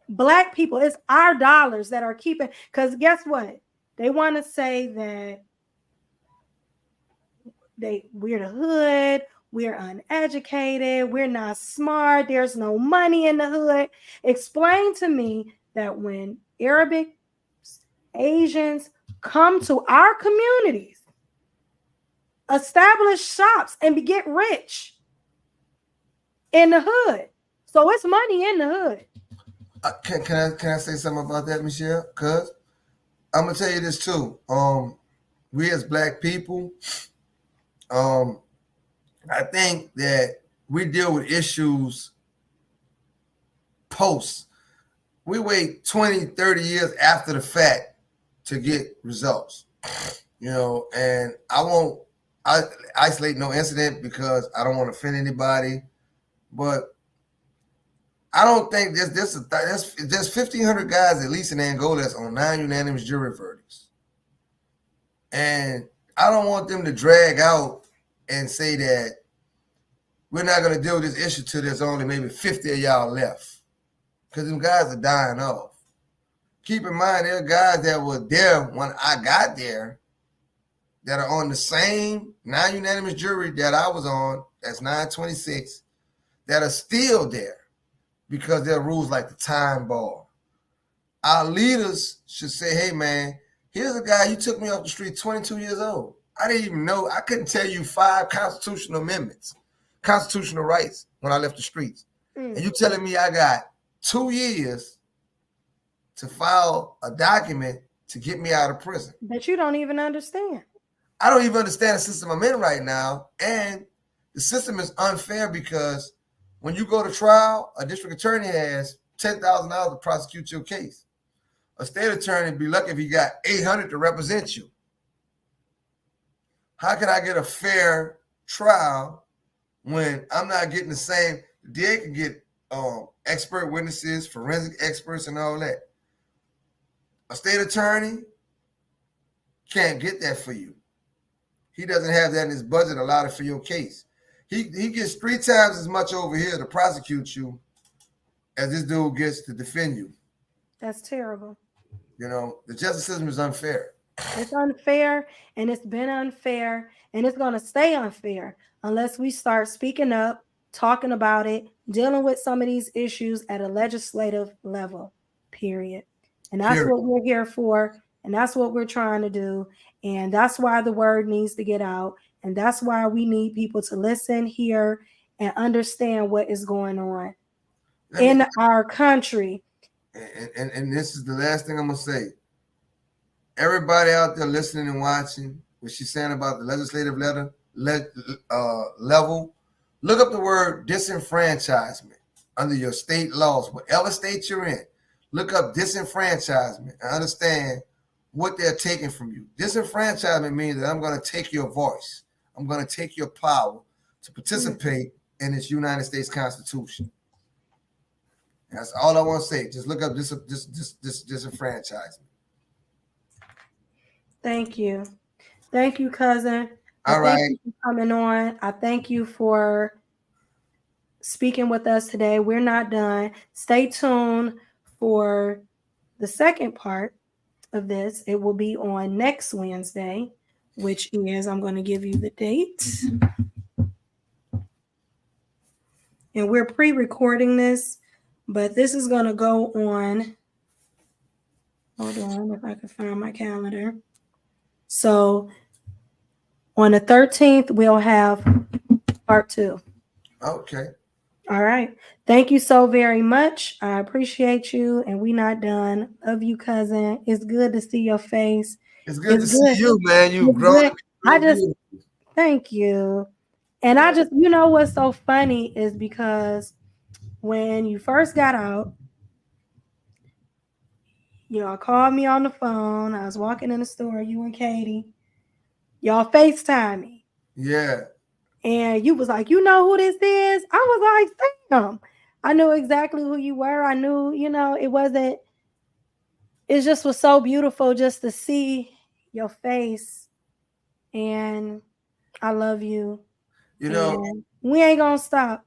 it's our dollars that are keeping, because guess what? They want to say that we're the hood, we're uneducated, we're not smart, there's no money in the hood. Explain to me that when Arabic, Asians come to our communities, establish shops and get rich in the hood. So it's money in the hood. Can I say something about that, Michelle? Cause I'm gonna tell you this too. We as Black people, I think that we deal with issues post. We wait 20, 30 years after the fact to get results. And I isolate no incident because I don't want to offend anybody, but I don't think there's 1,500 guys at least in Angola that's on 9 unanimous jury verdicts, and I don't want them to drag out and say that we're not going to deal with this issue till there's only maybe 50 of y'all left, because them guys are dying off. Keep in mind, there are guys that were there when I got there that are on the same 9 unanimous jury that I was on, that's 926, that are still there because there are rules like the time bar. Our leaders should say, hey, man, here's a guy, you took me off the street 22 years old. I didn't even know. I couldn't tell you 5 constitutional amendments, constitutional rights when I left the streets. And you telling me I got 2 years to file a document to get me out of prison. That you don't even understand. I don't even understand the system I'm in right now. And the system is unfair because when you go to trial, a district attorney has $10,000 to prosecute your case. A state attorney would be lucky if he got $800 to represent you. How can I get a fair trial when I'm not getting the same? They can get expert witnesses, forensic experts, and all that. A state attorney can't get that for you. He doesn't have that in his budget allotted for your case. He gets 3 times as much over here to prosecute you as this dude gets to defend you. That's terrible. The justice system is unfair. It's unfair, and it's been unfair, and it's going to stay unfair unless we start speaking up, talking about it, dealing with some of these issues at a legislative level, period. And that's what we're here for, and that's what we're trying to do, and that's why the word needs to get out, and that's why we need people to listen, hear, and understand what is going on Let me in our country. and this is the last thing I'm gonna say. Everybody out there listening and watching, what she's saying about the legislative level, look up the word disenfranchisement under your state laws, whatever state you're in. Look up disenfranchisement and understand what they're taking from you. Disenfranchisement means that I'm going to take your voice. I'm going to take your power to participate in this United States Constitution. That's all I want to say. Just look up disenfranchisement. Thank you. Thank you, cousin. I All thank right. you for coming on. I thank you for speaking with us today. We're not done. Stay tuned for the second part of this. It will be on next Wednesday, which is, I'm going to give you the date. And we're pre-recording this, but this is going to go on. Hold on, if I can find my calendar. So on the 13th, we'll have part 2. Okay. All right. Thank you so very much. I appreciate you, and we not done. Love you, cousin. It's good to see your face. It's good to see you, man. You've It's grown. good. I just thank you. And I just, you know what's so funny is because when you first got out, called me on the phone. I was walking in the store, you and Katie. Y'all FaceTime me. Yeah. And you was like, you know who this is? I was like, damn. I knew exactly who you were. I knew, it just was so beautiful just to see your face. And I love you. And we ain't gonna stop.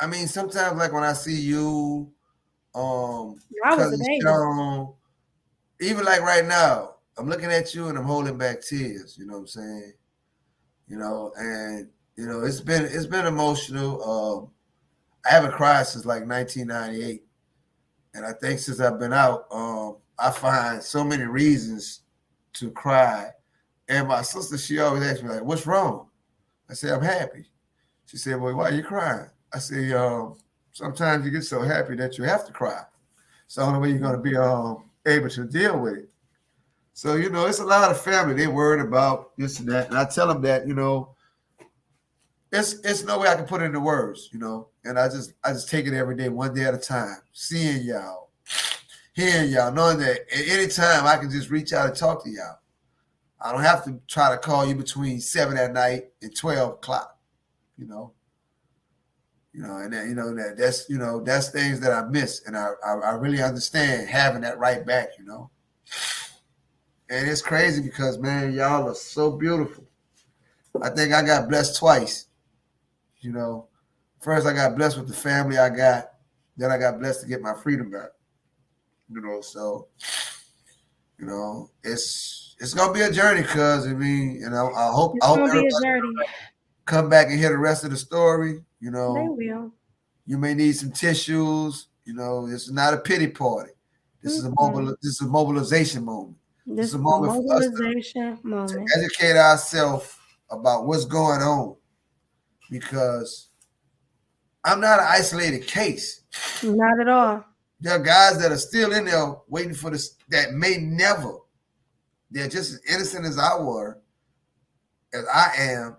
I mean, sometimes like when I see you, I was a cousin baby. Sean, even like right now, I'm looking at you and I'm holding back tears. You know what I'm saying? And it's been emotional. I haven't cried since like 1998, and I think since I've been out, I find so many reasons to cry. And my sister, she always asks me like, "What's wrong?" I say, "I'm happy." She said, "Well, why are you crying?" I say, "Sometimes you get so happy that you have to cry. It's the only way you're going to be able to deal with it." So, it's a lot of family. They're worried about this and that. And I tell them that, it's no way I can put it into words, and I just take it every day, one day at a time, seeing y'all, hearing y'all, knowing that at any time I can just reach out and talk to y'all. I don't have to try to call you between 7 at night and 12 o'clock, and that's things that I miss, and I really understand having that right back, and it's crazy because, man, y'all are so beautiful. I think I got blessed twice. First I got blessed with the family I got. Then I got blessed to get my freedom back. So it's gonna be a journey, cuz I hope everybody come back and hear the rest of the story. They will. You may need some tissues. This is not a pity party. This is a mobilization moment. This is a moment for us to educate ourselves about what's going on, because I'm not an isolated case. Not at all. There are guys that are still in there waiting for this that may never. They're just as innocent as I am,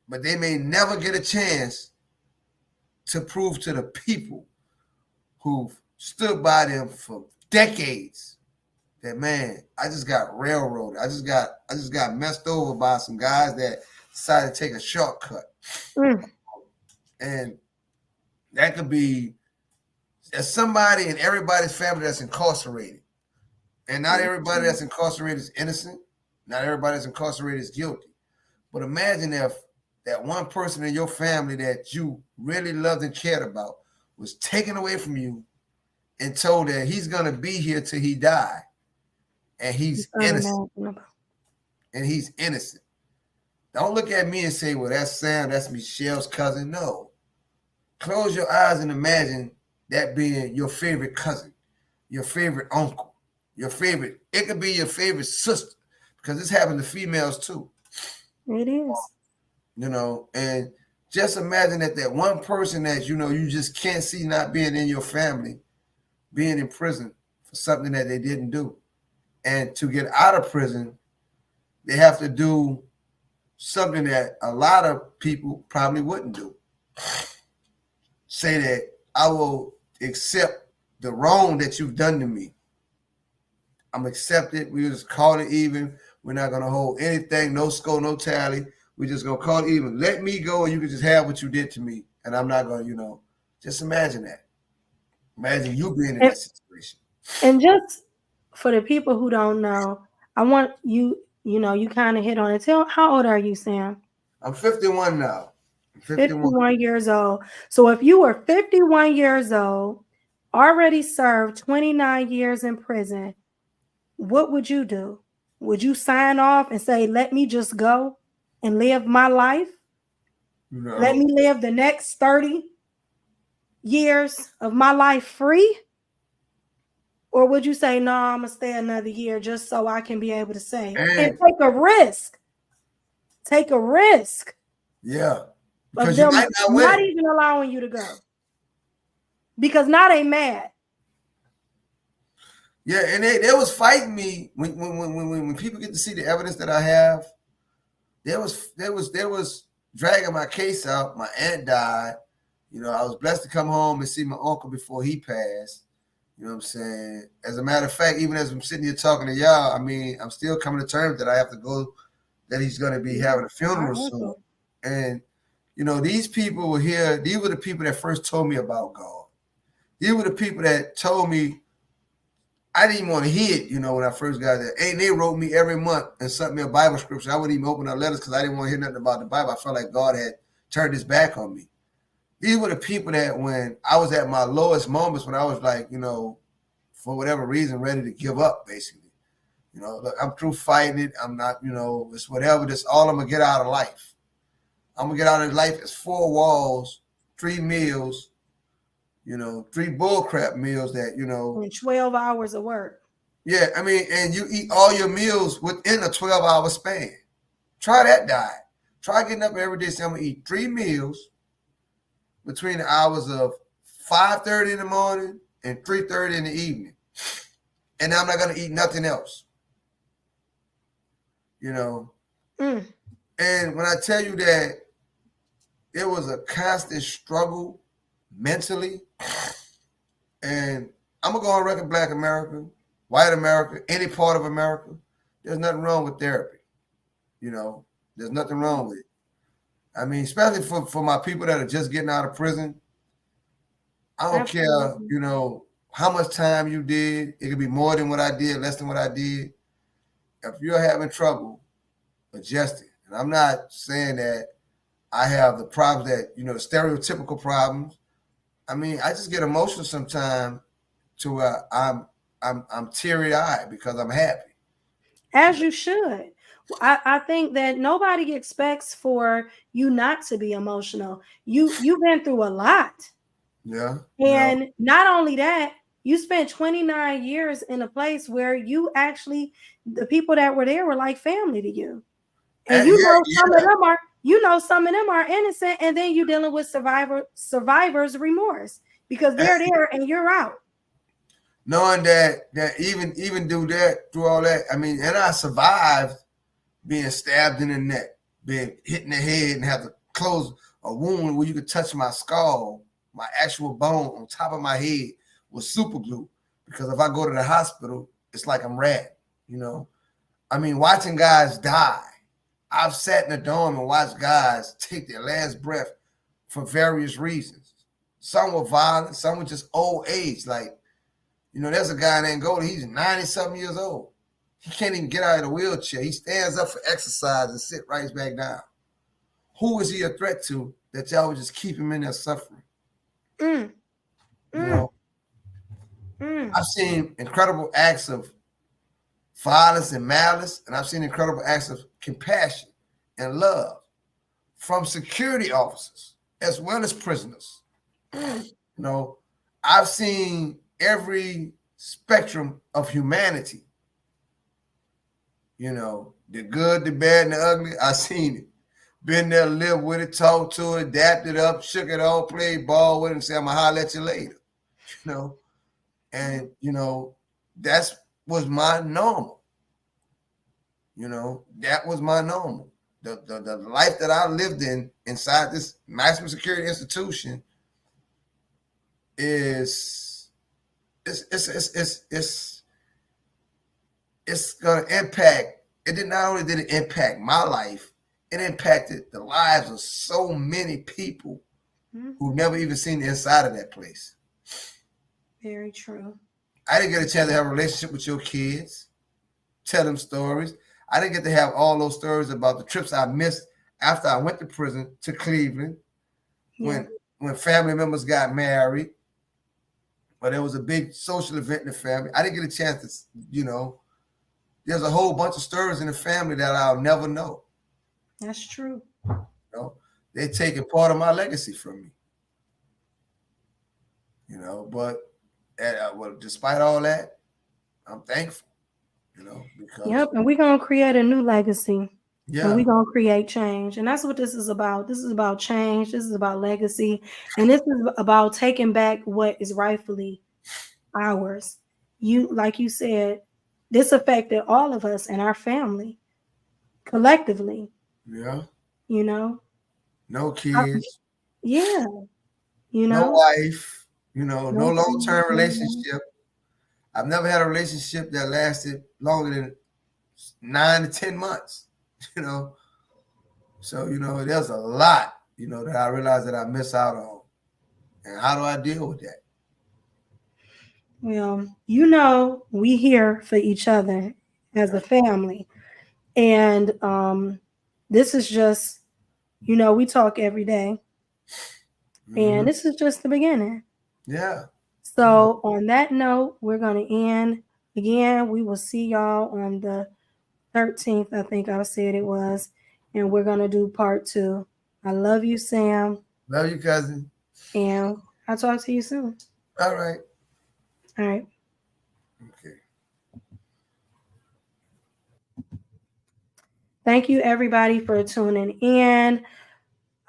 but they may never get a chance to prove to the people who've stood by them for decades that, man, I just got railroaded. I just got messed over by some guys that decided to take a shortcut. And that could be as somebody in everybody's family that's incarcerated. And not everybody that's incarcerated is innocent. Not everybody that's incarcerated is guilty. But imagine if that one person in your family that you really loved and cared about was taken away from you and told that he's going to be here till he die. And he's innocent. And he's innocent. Don't look at me and say, well, that's Sam, that's Michelle's cousin. No. Close your eyes and imagine that being your favorite cousin, your favorite uncle, your favorite. It could be your favorite sister, because this happens to females too. It is. And just imagine that one person that you just can't see not being in your family, being in prison for something that they didn't do. And to get out of prison, they have to do something that a lot of people probably wouldn't do. Say that I will accept the wrong that you've done to me. I'm accepted. We just call it even. We're not gonna hold anything, no score, no tally. We're just gonna call it even. Let me go, and you can just have what you did to me, and I'm not gonna, just imagine that. Imagine you being in And, that situation. and just for the people who don't know, I want you, you kind of hit on it. Tell, how old are you, Sam? I'm 51 now. I'm 51. 51 years old. So if you were 51 years old, already served 29 years in prison, what would you do? Would you sign off and say, let me just go and live my life? Let me live the next 30 years of my life free? Or would you say, no, I'm going to stay another year just so I can be able to say, and take a risk? Take a risk. Yeah. Of Because you them might not not win. even allowing you to go. Because now they mad. Yeah, and they was fighting me when people get to see the evidence that I have. There was dragging my case out. My aunt died. I was blessed to come home and see my uncle before he passed. You know what I'm saying? As a matter of fact, even as I'm sitting here talking to y'all, I mean, I'm still coming to terms that I have to go, that he's going to be having a funeral soon. And, these people were here. These were the people that first told me about God. These were the people that told me I didn't even want to hear it, when I first got there. And they wrote me every month and sent me a Bible scripture. I wouldn't even open up letters because I didn't want to hear nothing about the Bible. I felt like God had turned his back on me. These were the people that when I was at my lowest moments, when I was like, for whatever reason, ready to give up, basically. Look, I'm through fighting it. I'm not, it's whatever. This all I'm going to get out of life. I'm going to get out of life as 4 walls, 3 meals, 3 bullcrap meals that, And 12 hours of work. Yeah, I mean, and you eat all your meals within a 12-hour span. Try that diet. Try getting up every day saying I'm going to eat 3 meals between the hours of 5:30 in the morning and 3:30 in the evening. And I'm not going to eat nothing else. And when I tell you that it was a constant struggle mentally, and I'm going to go on record, Black America, white America, any part of America, there's nothing wrong with therapy. There's nothing wrong with it. I mean, especially for my people that are just getting out of prison. I don't care, how much time you did. It could be more than what I did, less than what I did. If you're having trouble adjusting, and I'm not saying that I have the problems that, the stereotypical problems. I mean, I just get emotional sometimes to where I'm teary-eyed because I'm happy. As you should. I think that nobody expects for you not to be emotional. You've been through a lot. Yeah. And not only that, you spent 29 years in a place where you actually, the people that were there were like family to you. And some of them are innocent, and then you're dealing with survivor's remorse because they're there and you're out. Knowing that even through all that, I mean, and I survived being stabbed in the neck, being hit in the head, and have to close a wound where you could touch my skull, my actual bone on top of my head with super glue. Because if I go to the hospital, it's like I'm rat, I mean, watching guys die. I've sat in a dorm and watched guys take their last breath for various reasons. Some were violent, some were just old age. Like, there's a guy in Angola, he's 90-something years old. He can't even get out of the wheelchair. He stands up for exercise and sit right back down. Who is he a threat to that y'all would just keep him in there suffering? I've seen incredible acts of violence and malice, and I've seen incredible acts of compassion and love from security officers as well as prisoners. I've seen every spectrum of humanity. The good, the bad, and the ugly. I've seen it. been there, lived with it, talked to it, dapped it up, shook it all, played ball with it, and said, I'm gonna holler at you later. You know, and that's was my normal. That was my normal. The life that I lived inside this maximum security institution is it's gonna impact. It did not only did it impact my life, it impacted the lives of so many people who've never even seen the inside of that place. Very true. I didn't get a chance to have a relationship with your kids, tell them stories. I didn't get to have all those stories about the trips I missed after I went to prison to Cleveland, when family members got married, or there was a big social event in the family. I didn't get a chance to, there's a whole bunch of stories in the family that I'll never know. That's true. They're taking part of my legacy from me. But despite all that, I'm thankful. Because and we're gonna create a new legacy. Yeah. And we're gonna create change. And that's what this is about. This is about change. This is about legacy. And this is about taking back what is rightfully ours. Like you said, this affected all of us and our family collectively. Yeah. No kids. Yeah. No wife. No long-term relationship. I've never had a relationship that lasted longer than 9 to 10 months. So there's a lot that I realize that I miss out on. And how do I deal with that? Well, we here for each other as a family. And this is just, we talk every day. And this is just the beginning. Yeah. So on that note, we're going to end. Again, we will see y'all on the 13th, I think I said it was. And we're going to do part 2. I love you, Sam. Love you, cousin. And I'll talk to you soon. All right. All right. Okay. Thank you, everybody, for tuning in.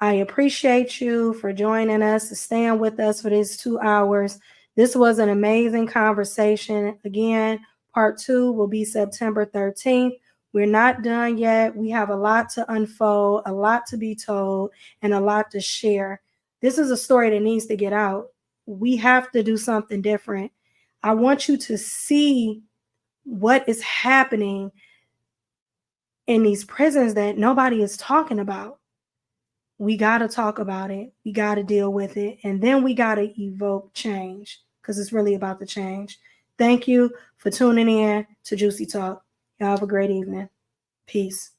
I appreciate you for joining us, staying with us for these 2 hours. This was an amazing conversation. Again, part 2 will be September 13th. We're not done yet. We have a lot to unfold, a lot to be told, and a lot to share. This is a story that needs to get out. We have to do something different. I want you to see what is happening in these prisons that nobody is talking about. We got to talk about it. We got to deal with it. And then we got to evoke change, because it's really about the change. Thank you for tuning in to Juicy Talk. Y'all have a great evening. Peace.